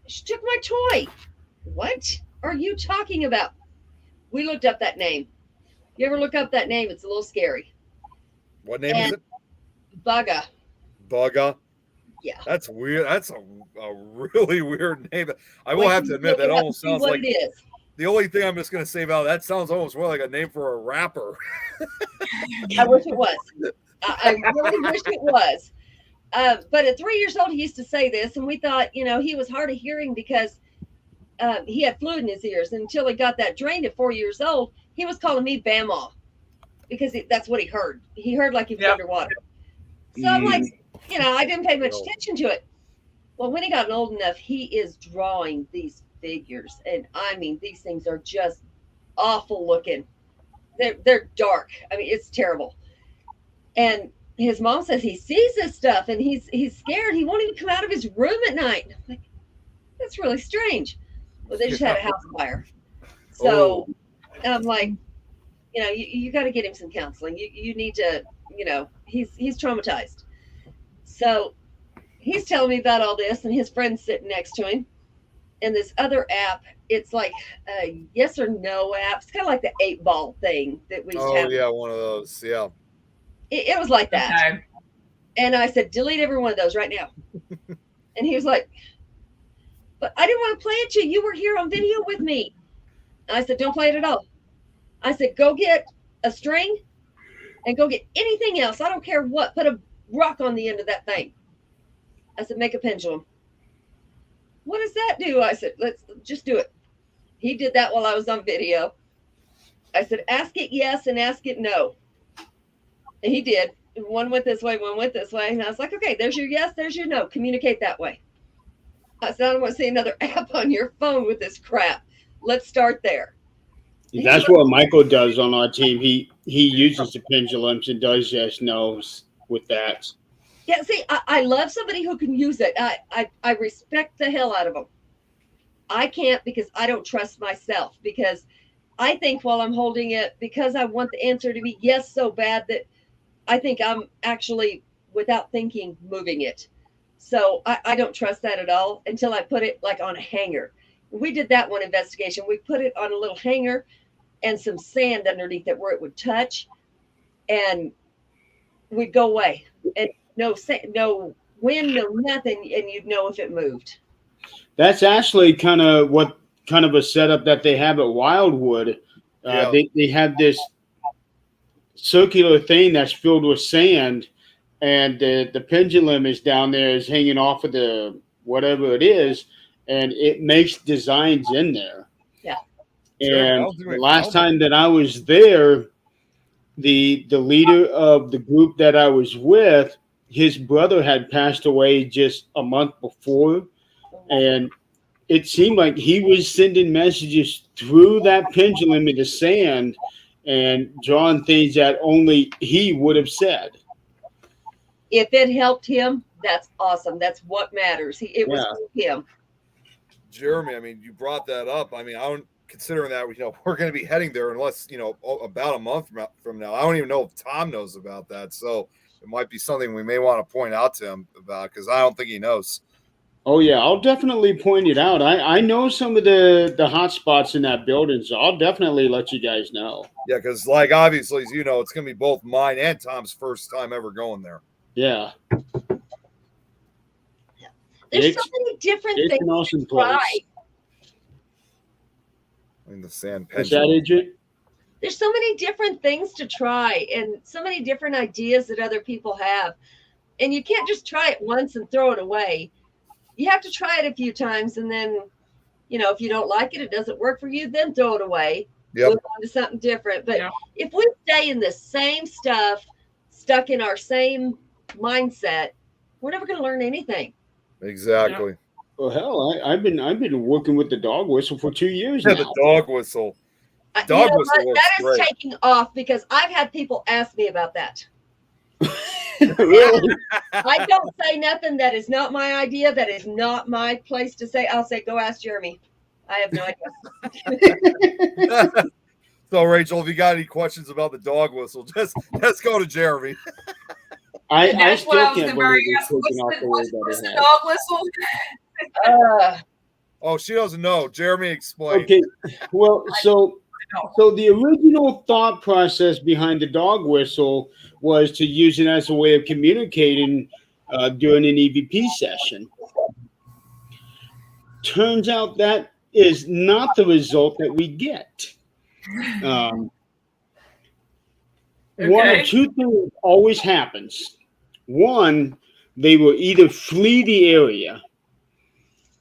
She took my toy." What are you talking about? We looked up that name. You ever look up that name? It's a little scary. What name is it? Vaga. Bugga. Yeah. That's weird. That's a really weird name. I will have to admit that almost sounds what like it is. the only thing I'm just going to say about that sounds almost more like a name for a rapper. I wish it was. I really wish it was. But at 3 years old, he used to say this, and we thought, he was hard of hearing because he had fluid in his ears. And until he got that drained at 4 years old, he was calling me Bama because that's what he heard. He heard like he was underwater. So I'm like, I didn't pay much attention to it. Well, when he got old enough, he is drawing these figures. And I mean, these things are just awful looking. They're dark. I mean, it's terrible. And his mom says he sees this stuff and he's scared. He won't even come out of his room at night. I'm like, that's really strange. Well, they just had a house fire. So I'm like, you know, you got to get him some counseling. You need to, you know, he's traumatized. So he's telling me about all this, and his friend's sitting next to him. And this other app, it's like a yes or no app. It's kind of like the 8-ball thing that we used to have. Oh yeah, one of those. Yeah. It was like that. Okay. And I said, delete every one of those right now. And he was like, but I didn't want to play it to you. You were here on video with me. I said, don't play it at all. I said, go get a string and go get anything else. I don't care what. Put a rock on the end of that thing. I said, make a pendulum. What does that do? I said, let's just do it. He did that while I was on video. I said, ask it yes and ask it no. And he did. One went this way, one went this way. And I was like, okay, there's your yes, there's your no. Communicate that way. I said, I don't want to see another app on your phone with this crap. Let's start there. That's what Michael does on our team. He uses the pendulums and does yes, no's with that. Yeah, see, I love somebody who can use it. I respect the hell out of them. I can't because I don't trust myself. Because I think while I'm holding it, because I want the answer to be yes so bad that I think I'm actually, without thinking, moving it. So I don't trust that at all until I put it like on a hanger. We did that one investigation. We put it on a little hanger and some sand underneath it where it would touch, and we'd go away. And no wind, no nothing, and you'd know if it moved. That's actually kind of a setup that they have at Wildwood. Yeah. They have this circular thing that's filled with sand, and the pendulum is down there, is hanging off of the whatever it is, and it makes designs in there. Yeah. And the last time that I was there, the leader of the group that I was with, his brother had passed away just a month before, and it seemed like he was sending messages through that pendulum in the sand and drawing things that only he would have said. If it helped him, that's awesome. That's what matters. It was him. Jeremy, I mean, you brought that up. I mean, I don't, considering that, you know, we're going to be heading there unless, you know, about a month from now. I don't even know if Tom knows about that. So it might be something we may want to point out to him about, because I don't think he knows. Oh, yeah, I'll definitely point it out. I know some of the hot spots in that building, so I'll definitely let you guys know. Yeah, because, like, obviously, as you know, it's going to be both mine and Tom's first time ever going there. Yeah. There's so many different things awesome to try. I mean, the sand Is that pendulum. Adrian? There's so many different things to try and so many different ideas that other people have. And you can't just try it once and throw it away. You have to try it a few times, and then, you know, if you don't like it, it doesn't work for you, then throw it away. Yep. Move on to something different. But if we stay in the same stuff, stuck in our same mindset, we're never going to learn anything. Exactly. Well, hell, I've been working with the dog whistle for 2 years Yeah, now. the dog whistle. You Dog know whistle what? works That is great. taking off because I've had people ask me about that. Really? I don't say nothing that is not my idea. That is not my place to say. I'll say, go ask Jeremy. I have no idea. So, Rachel, if you got any questions about the dog whistle, just go to Jeremy. I That's what still I was can't going believe to it's ask. taking off the way What's that the it dog whistle? Oh, she doesn't know. Jeremy, explain. Okay, well, so the original thought process behind the dog whistle was to use it as a way of communicating during an EVP session. Turns out that is not the result that we get. One Okay. of two things always happens. One, they will either flee the area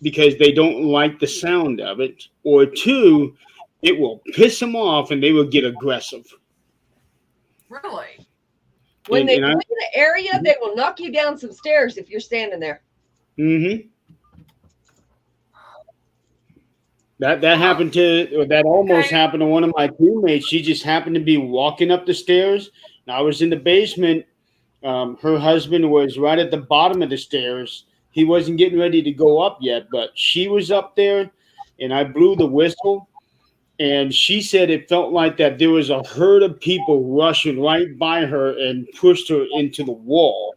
because they don't like the sound of it, or two, it will piss them off and they will get aggressive. Really? When And- they and go I- in the area, they will knock you down some stairs if you're standing there. Mm-hmm. That happened that almost happened to one of my teammates. She just happened to be walking up the stairs, and I was in the basement, Her husband was right at the bottom of the stairs. He wasn't getting ready to go up yet, but she was up there, and I blew the whistle. And she said it felt like that there was a herd of people rushing right by her and pushed her into the wall,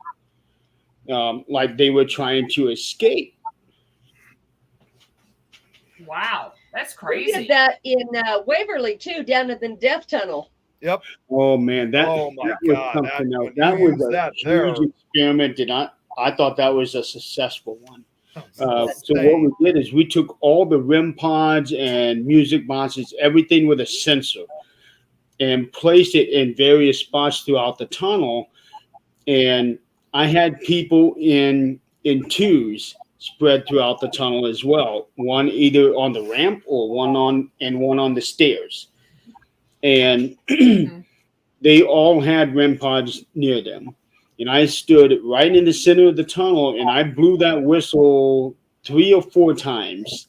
like they were trying to escape. Wow, that's We crazy. did that in Waverly too, down in the Death Tunnel. Yep. Oh man, that, Oh, my that was God, something that- else. when That you was use a that huge there- experiment, and I thought that was a successful one. So Insane. what we did is we took all the REM pods and music boxes, everything with a sensor, and placed it in various spots throughout the tunnel. And I had people in twos spread throughout the tunnel as well. One either on the ramp or one on the stairs. And they all had REM pods near them. And I stood right in the center of the tunnel and I blew that whistle 3 or 4 times.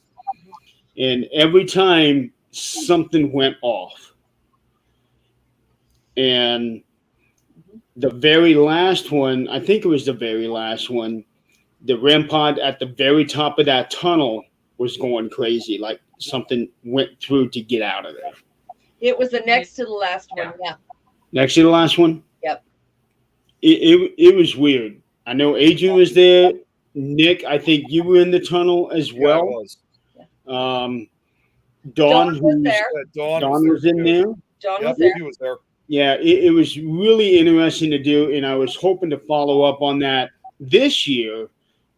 And every time something went off. And the very last one, I think it was the very last one, the REM pod at the very top of that tunnel was going crazy. Like something went through to get out of there. It was the next to the last one. Yeah. Next to the last one? Yep. It was weird. I know Adrian was there. Nick, I think you were in the tunnel as Yeah, it well. was. Dawn, Dawn was who's- there. Dawn was in too. there. John Yep, was there. he was there. Yeah, it was really interesting to do, and I was hoping to follow up on that this year,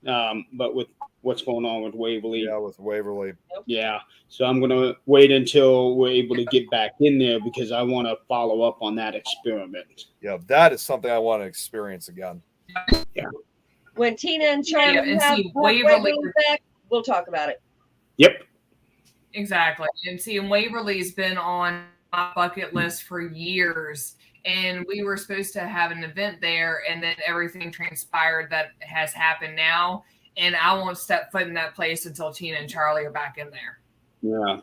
but with what's going on with Waverly, Yeah, with Waverly. yeah. So I'm gonna wait until we're able to get back in there because I want to follow up on that experiment. Yeah, that is something I want to experience again. When Tina and Charlie Yeah, and have see, Waverly back, we'll talk about it. Yep. Exactly. And see, and Waverly's been on my bucket list for years. And we were supposed to have an event there, and then everything transpired that has happened now. And I won't step foot in that place until Tina and Charlie are back in there. Yeah.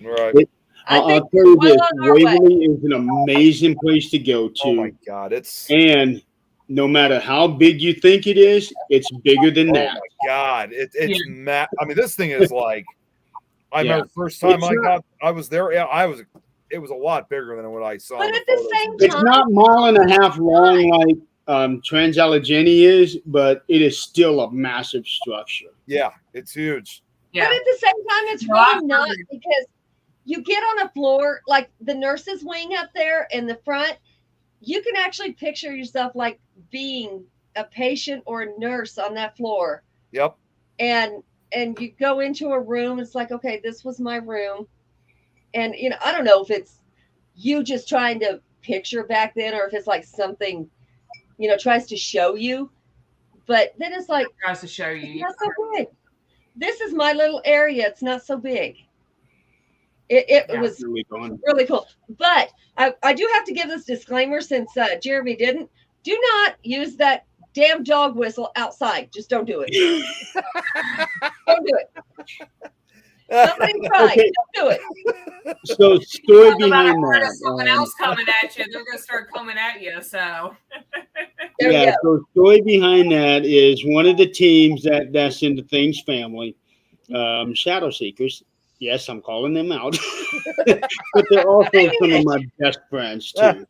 Right. I'll think tell you we're this: well on our way. Waverly is an amazing place to go to. Oh my God, it's And no matter how big you think it is, it's bigger than oh that. my God, it's I mean, this thing is like. I Yeah. remember the first time It's I was there. Yeah, it was a lot bigger than what I saw. But in at the photos. same It's time, not 1.5 miles long like Trans-Allegheny is, but it is still a massive structure. Yeah, it's huge. Yeah. but at the same time, it's No, I really not agree. because you get on a floor like the nurses' wing up there in the front. You can actually picture yourself like being a patient or a nurse on that floor, Yep. and you go into a room. It's like, okay, this was my room, and I don't know if it's you just trying to picture back then, or if it's like something, tries to show you. But then it's like, Tries to show it's you. not so big. This is my little area. It's not so big. It Yeah. was Really gone. really cool. But I do have to give this disclaimer since Jeremy didn't. Do not use that damn dog whistle outside. Just don't do it. Don't do it. Somebody try. Okay. Don't do it. So story Talk about behind word of someone that. else coming at you. They're going to start coming at you. So, There Yeah, we go. so story behind that is one of the teams that's in the Things family, Shadow Seekers. Yes, I'm calling them out, but they're also some of my best friends too.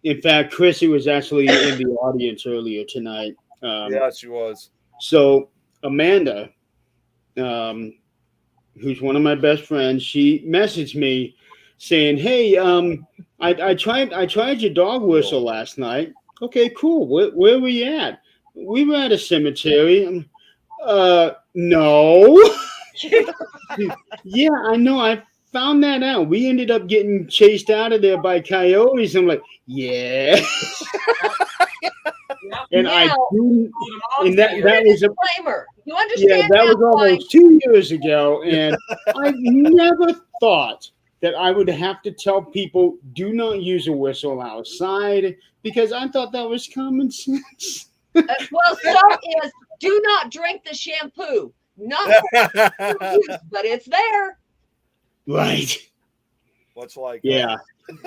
In fact, Chrissy was actually in the audience earlier tonight. Yeah, she was. So Amanda, who's one of my best friends, she messaged me saying, "Hey, I tried your dog whistle last night. Okay, cool. Where were you at? We were at a cemetery. No. Yeah, I know. I found that out. We ended up getting chased out of there by coyotes. I'm like, yeah. And I Now- do, hold them all and that together. was a Disclaimer. You understand yeah, that now was why almost 2 years ago, and I never thought that I would have to tell people do not use a whistle outside because I thought that was common sense. well, so is do not drink the shampoo. Not but it's there. Right. much like Yeah,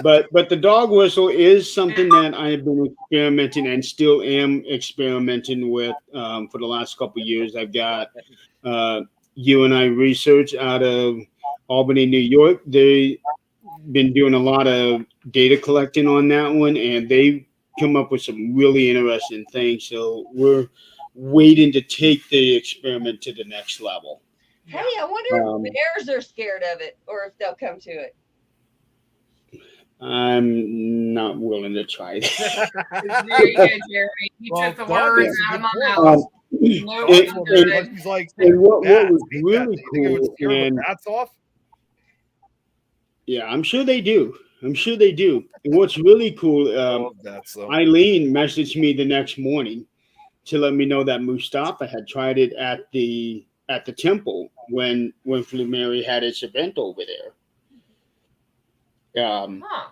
but the dog whistle is something that I have been experimenting and still am experimenting with for the last couple of years. I've got UNI Research out of Albany, New York. They've been doing a lot of data collecting on that one, and they've come up with some really interesting things. So we're waiting to take the experiment to the next level. Hey, I wonder Um, if bears are scared of it or if they'll come to it. I'm not willing to try that. There you go, Jeremy. You Well, took the Doug words is a out of good my point. mouth. Um, No, and- I'm Well, good. he's like, and what bats, was hate really bats. You think it would cool, scare the and bats off? yeah, I'm sure they do. I'm sure they do. And what's really cool, I love bats, though. Eileen messaged me the next morning to let me know that Mustafa had tried it at the temple when Flumeri had its event over there. Huh.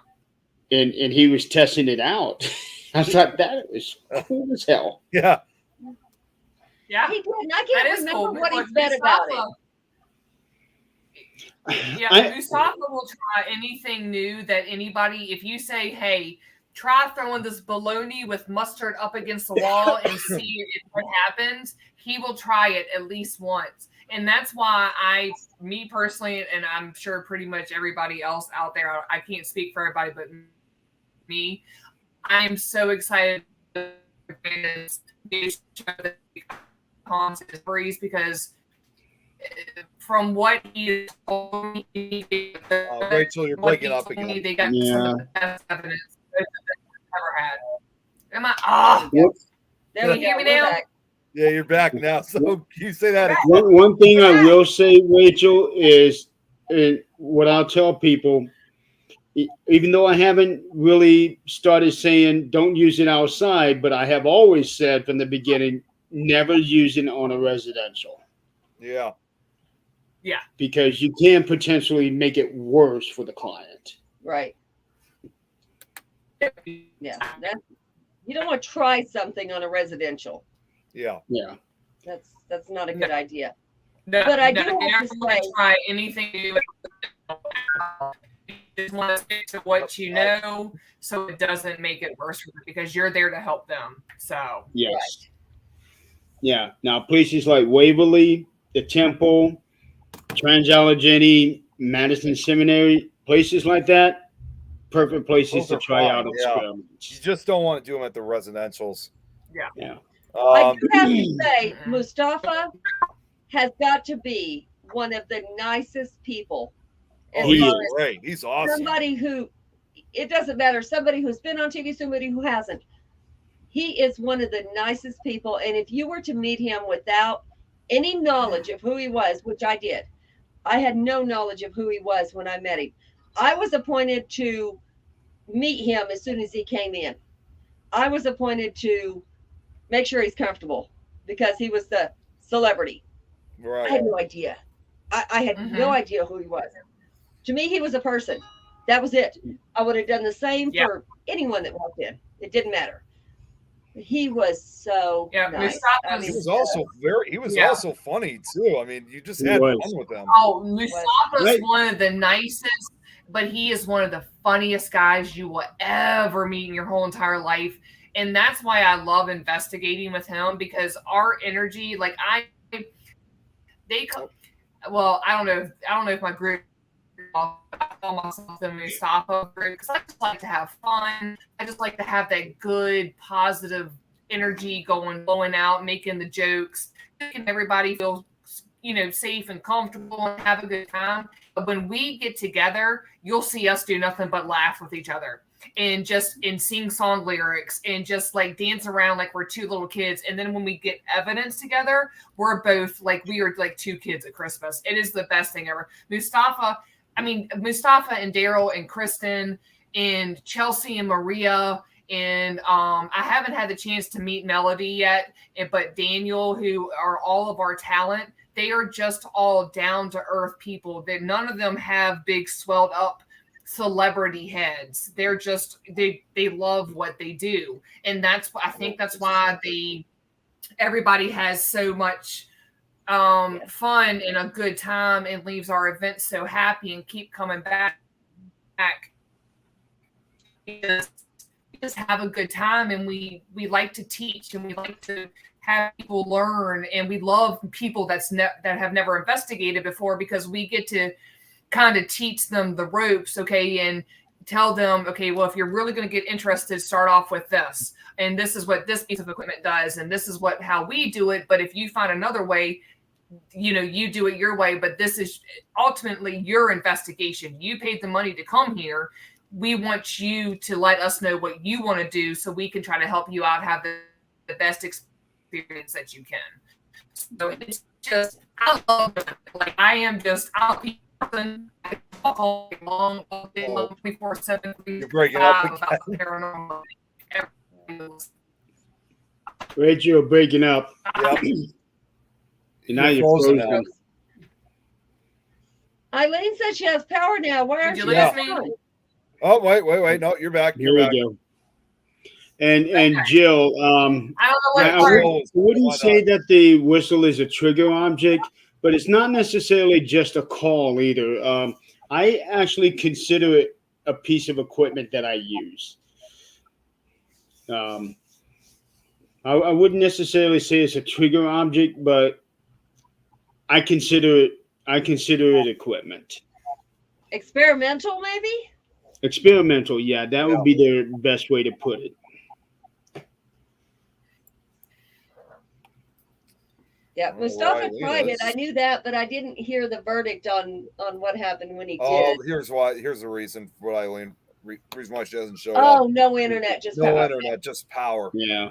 And he was testing it out. I thought that was cool as hell. Yeah. Yeah. He did, and I That can't is remember cool. what he Like, said about it. Yeah, Mustafa will try anything new that anybody, if you say, hey, try throwing this bologna with mustard up against the wall and see what happens, he will try it at least once. And that's why me personally, and I'm sure pretty much everybody else out there, I can't speak for everybody but me, I am so excited because from what he told me, Rachel, you're breaking up again. They got Yeah. some of the best evidence they've ever had. Am I? There we Can you hear go. me We're now? back. Yeah, you're back now. So can you say that again? One thing I will say, Rachel, is what I'll tell people, even though I haven't really started saying don't use it outside, but I have always said from the beginning, never use it on a residential. Yeah. Because you can potentially make it worse for the client. Right. Yeah. You don't want to try something on a residential. Yeah. Yeah. That's not a good idea. No, But I no, do you have never to want say- try anything new. You just want to stick to what you know so it doesn't make it worse for them because you're there to help them. So, Yes. Right. Yeah. Now places like Waverly, the Temple, Trans-Allegheny, Madison Seminary, places like that, perfect places Those to are try fine, out yeah. experiments. You just don't want to do them at the residentials. Yeah. I do have to say, Mhm. Mustafa has got to be one of the nicest people. As Oh, he's far as great. He's awesome. somebody who, it doesn't matter, somebody who's been on TV, somebody who hasn't. He is one of the nicest people. And if you were to meet him without any knowledge of who he was, which I did, I had no knowledge of who he was when I met him. I was appointed to meet him as soon as he came in. I was appointed to make sure he's comfortable because he was the celebrity. I Right. had no idea. I had no idea who he was. To me, he was a person. That was it. I would have done the same Yeah. for anyone that walked in. It didn't matter. He was so Yeah, nice. Mustafa's- I He mean, was also he was Yeah. also funny too. I mean, you just He had was. fun with him. oh, Mustafa's Right. one of the nicest, but he is one of the funniest guys you will ever meet in your whole entire life. And that's why I love investigating with him because our energy, like I don't know if my group, I call myself the Mustafa group because I just like to have fun. I just like to have that good, positive energy going out, making the jokes, making everybody feel, safe and comfortable and have a good time. But when we get together, you'll see us do nothing but laugh with each other and sing song lyrics and just like dance around like we're two little kids. And then when we get evidence together, we're both like we are like two kids at Christmas. It is the best thing ever. Mustafa and Daryl and Kristen and Chelsea and Maria and I haven't had the chance to meet Melody yet, but Daniel, who are all of our talent, they are just all down to earth people. That none of them have big swelled up celebrity heads. They're just they love what they do, and that's why everybody has so much fun and a good time and leaves our events so happy and keep coming back back. We just have a good time, and we like to teach, and we like to have people learn, and we love people that have never investigated before, because we get to kind of teach them the ropes, okay, and tell them, okay, well, if you're really going to get interested, start off with this, and this is what this piece of equipment does, and this is how we do it. But if you find another way, you do it your way, but this is ultimately your investigation. You paid the money to come here. We want you to let us know what you want to do, so we can try to help you out, have the best experience that you can. So it's just, I love it. Like, I'm a person. I talk all day long, 24/7. You're breaking up about paranormal. Rachel, you're breaking up. Yep. And now you're frozen frozen. now. Eileen says she has power now. Why aren't Did you? you lose me? Oh, wait. No, you're back. Here You're back. we go. And Jill, I don't know what I part. wouldn't say that the whistle is a trigger object, but it's not necessarily just a call either. I actually consider it a piece of equipment that I use. I wouldn't necessarily say it's a trigger object, but I consider it equipment. Experimental, maybe? Experimental, yeah, that would be the best way to put it. Yeah, Oh, Mustafa Eileen tried it. is. I knew that, but I didn't hear the verdict on what happened when he Oh, did. here's the reason for Eileen. Reason why she hasn't showed Oh, up. no internet, just No power. internet, just power. Yeah.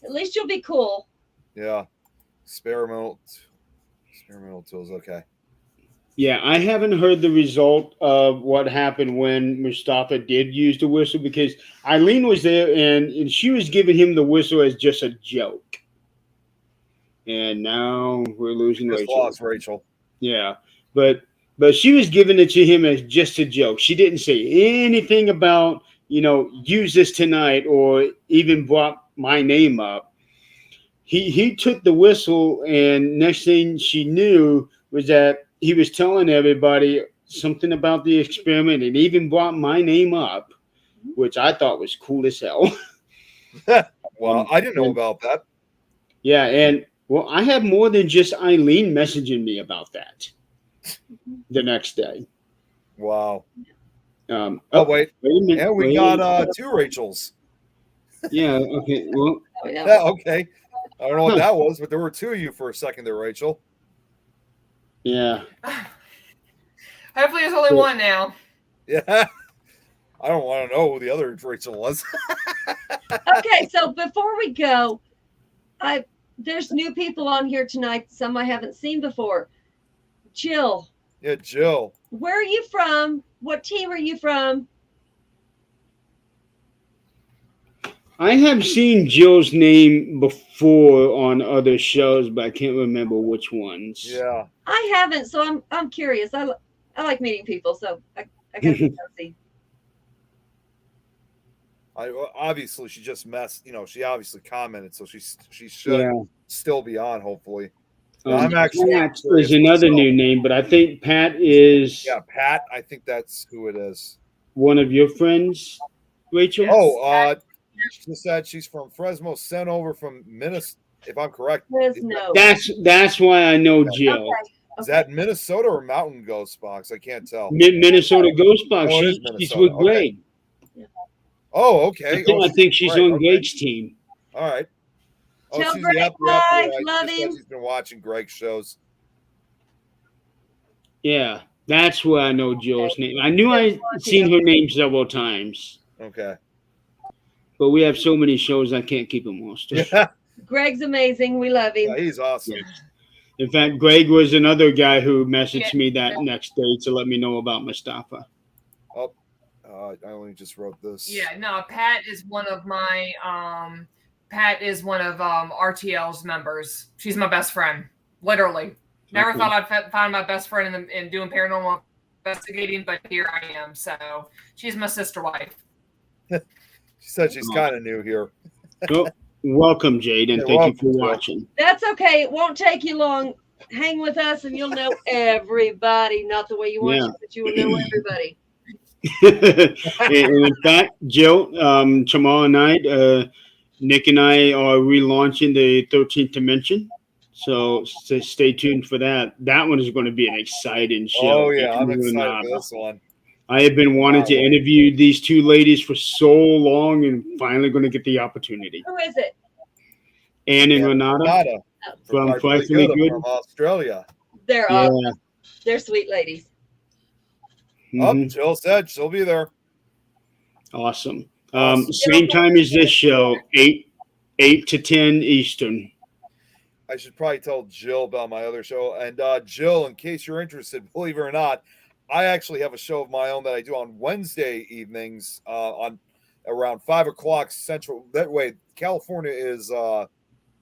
At least you'll be cool. Yeah. Experimental tools. Okay. Yeah, I haven't heard the result of what happened when Mustafa did use the whistle, because Eileen was there and she was giving him the whistle as just a joke. And now we're losing Just Rachel. lost Rachel. Yeah, but she was giving it to him as just a joke. She didn't say anything about, use this tonight, or even brought my name up. He took the whistle, and next thing she knew was that he was telling everybody something about the experiment, and even brought my name up, which I thought was cool as hell. Well, I didn't know about that. Yeah, and well, I have more than just Eileen messaging me about that the next day. Wow. Oh, Wait. wait a minute. And we wait a got minute. 2 Rachels. Yeah, okay. Well, Oh, yeah. Yeah, okay. I don't know what that was, but there were 2 of you for a second there, Rachel. yeah. Hopefully, there's only one now. Yeah. I don't want to know who the other Rachel was. Okay, so before we go, there's new people on here tonight, some I haven't seen before. Jill, Yeah, Jill. where are you from? What team are you from? I have seen Jill's name before on other shows, but I can't remember which ones. Yeah. I haven't, so I'm curious. I like meeting people, so I gotta go see. Obviously she just messed. She obviously commented, so she should Yeah. still be on. Hopefully. I'm actually Pat curious is another myself. new name, but I think Pat is Yeah, Pat. I think that's who it is. one of your friends, Rachel. Oh, she said she's from Fresno, sent over from Minnesota. If I'm correct, Fresno. That's why I know Jill. is that Minnesota or Mountain Ghost Box? I can't tell. Minnesota Ghost Box. Oh, it is She's Minnesota. with Okay. Greg. Oh, okay. I think she's Greg, on okay. Greg's team. All right. Tell she's Greg yep, hi, you're right. love She said him. she's been watching Greg's shows. Yeah, that's where I know Jill's name. I knew I'd seen her name several times, Okay. but we have so many shows I can't keep them all straight. Yeah, Greg's amazing. We love him. he's awesome. In fact, Greg was another guy who messaged me that next day to let me know about Mustafa. I only just wrote this. Yeah, no, Pat is one of my RTL's members. She's my best friend, literally. Never Okay. thought I'd find my best friend in doing paranormal investigating, but here I am. So she's my sister wife. She said she's kind of new here. Well, welcome, Jade, and Yeah, thank welcome, you for Jill. watching. That's okay. It won't take you long. Hang with us and you'll know everybody. Not the way you want Yeah. to, but you will know everybody. And in fact, Jill, tomorrow night, Nick and I are relaunching the 13th Dimension. So stay tuned for that. That one is going to be an exciting show. Oh yeah, I'm featuring excited Renata. for this one. I have been wanting to interview these two ladies for so long, and finally going to get the opportunity. Who is it? Anne and Yeah, Renata from Frightfully Frightfully Good. from Australia. They're Yeah. they're sweet ladies. Mhm. Jill said she'll be there. Awesome. Awesome. Same time as this show, 8 to 10 Eastern. I should probably tell Jill about my other show. And Jill, in case you're interested, believe it or not, I actually have a show of my own that I do on Wednesday evenings on around 5 o'clock Central. That way, California is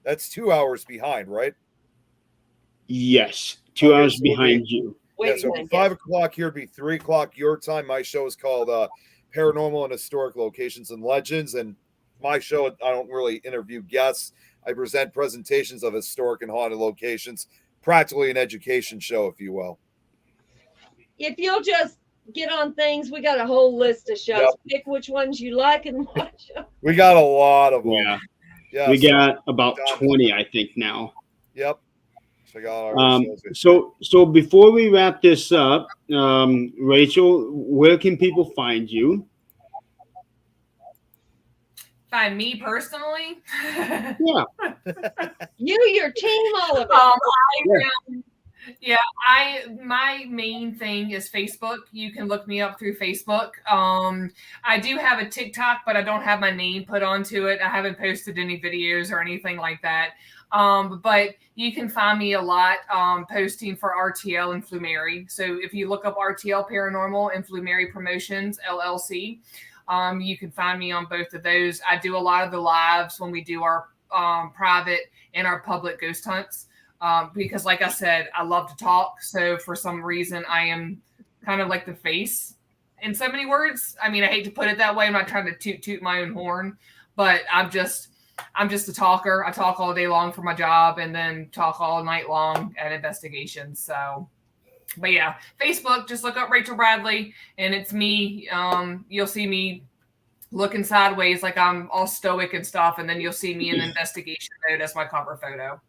that's 2 hours behind, right? Yes, 2 Okay, hours so it'll behind you. Yeah, so it'll be 5 o'clock here, it'd be 3 o'clock your time. My show is called Paranormal and Historic Locations and Legends. And my show, I don't really interview guests. I present presentations of historic and haunted locations, practically an education show, if you will. If you'll just get on things, we got a whole list of shows. Yep. Pick which ones you like and watch them. We got a lot of them. Yeah. Yeah, We so- got about 20, I think, now. Yep. Check out our shows. So before we wrap this up, Rachel, where can people find you? Find me personally. Yeah. Your team, all of it. My main thing is Facebook. You can look me up through Facebook. I do have a TikTok, but I don't have my name put onto it. I haven't posted any videos or anything like that. But you can find me a lot posting for RTL and Flumeri. So if you look up RTL Paranormal and Flumeri Promotions LLC, you can find me on both of those. I do a lot of the lives when we do our private and our public ghost hunts. Because like I said, I love to talk. So for some reason, I am kind of like the face in so many words. I mean, I hate to put it that way. I'm not trying to toot my own horn, but I'm just a talker. I talk all day long for my job and then talk all night long at investigations. So, but yeah, Facebook, just look up Rachel Bradley and it's me. You'll see me looking sideways like I'm all stoic and stuff. And then you'll see me in investigation mode as my cover photo.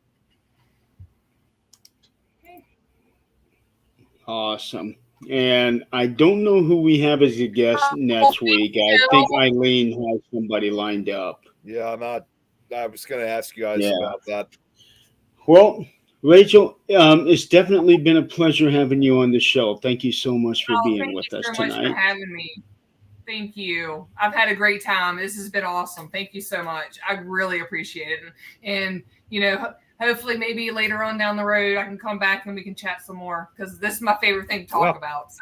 Awesome. And I don't know who we have as a guest next week. I think Eileen has somebody lined up. Yeah, I was going to ask you guys about that. Well, Rachel, it's definitely been a pleasure having you on the show. Thank you so much for being with us Thank you so much tonight. for having me. Thank you. I've had a great time. This has been awesome. Thank you so much. I really appreciate it. And hopefully maybe later on down the road, I can come back and we can chat some more because this is my favorite thing to talk about. So.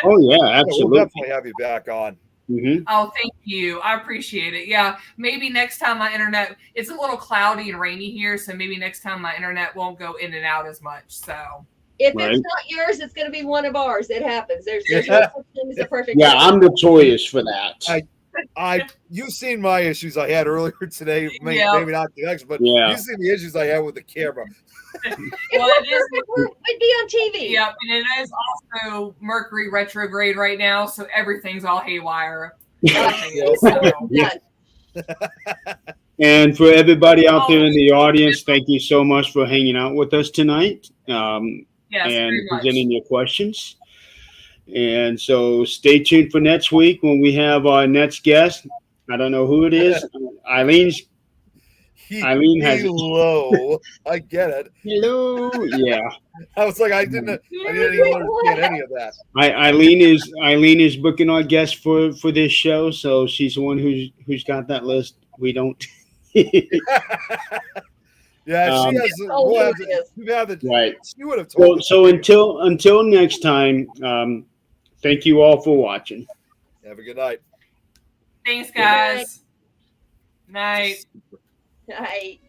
Oh, yeah, absolutely. We'll definitely have you back on. Mm-hmm. Oh, thank you. I appreciate it. Yeah, maybe next time my internet, it's a little cloudy and rainy here, so maybe next time my internet won't go in and out as much. So If it's not yours, it's going to be one of ours. It happens. There's no such thing as a perfect. Yeah, I'm notorious for that. You've seen my issues I had earlier today. Maybe not the next, but you've seen the issues I had with the camera. Well, it is. We'd be on TV. Yep, and it is also Mercury retrograde right now, so everything's all haywire. And for everybody out there in the audience, thank you so much for hanging out with us tonight and presenting your questions. And so stay tuned for next week when we have our next guest. I don't know who it is. Eileen has hello. I get it. Hello. Yeah. I was like, I didn't even understand any of that. Eileen is booking our guest for this show, so she's the one who's got that list. We don't. Yeah, she has. Right. She would have told. So until next time, thank you all for watching. Have a good night. Thanks, guys. Night. Night.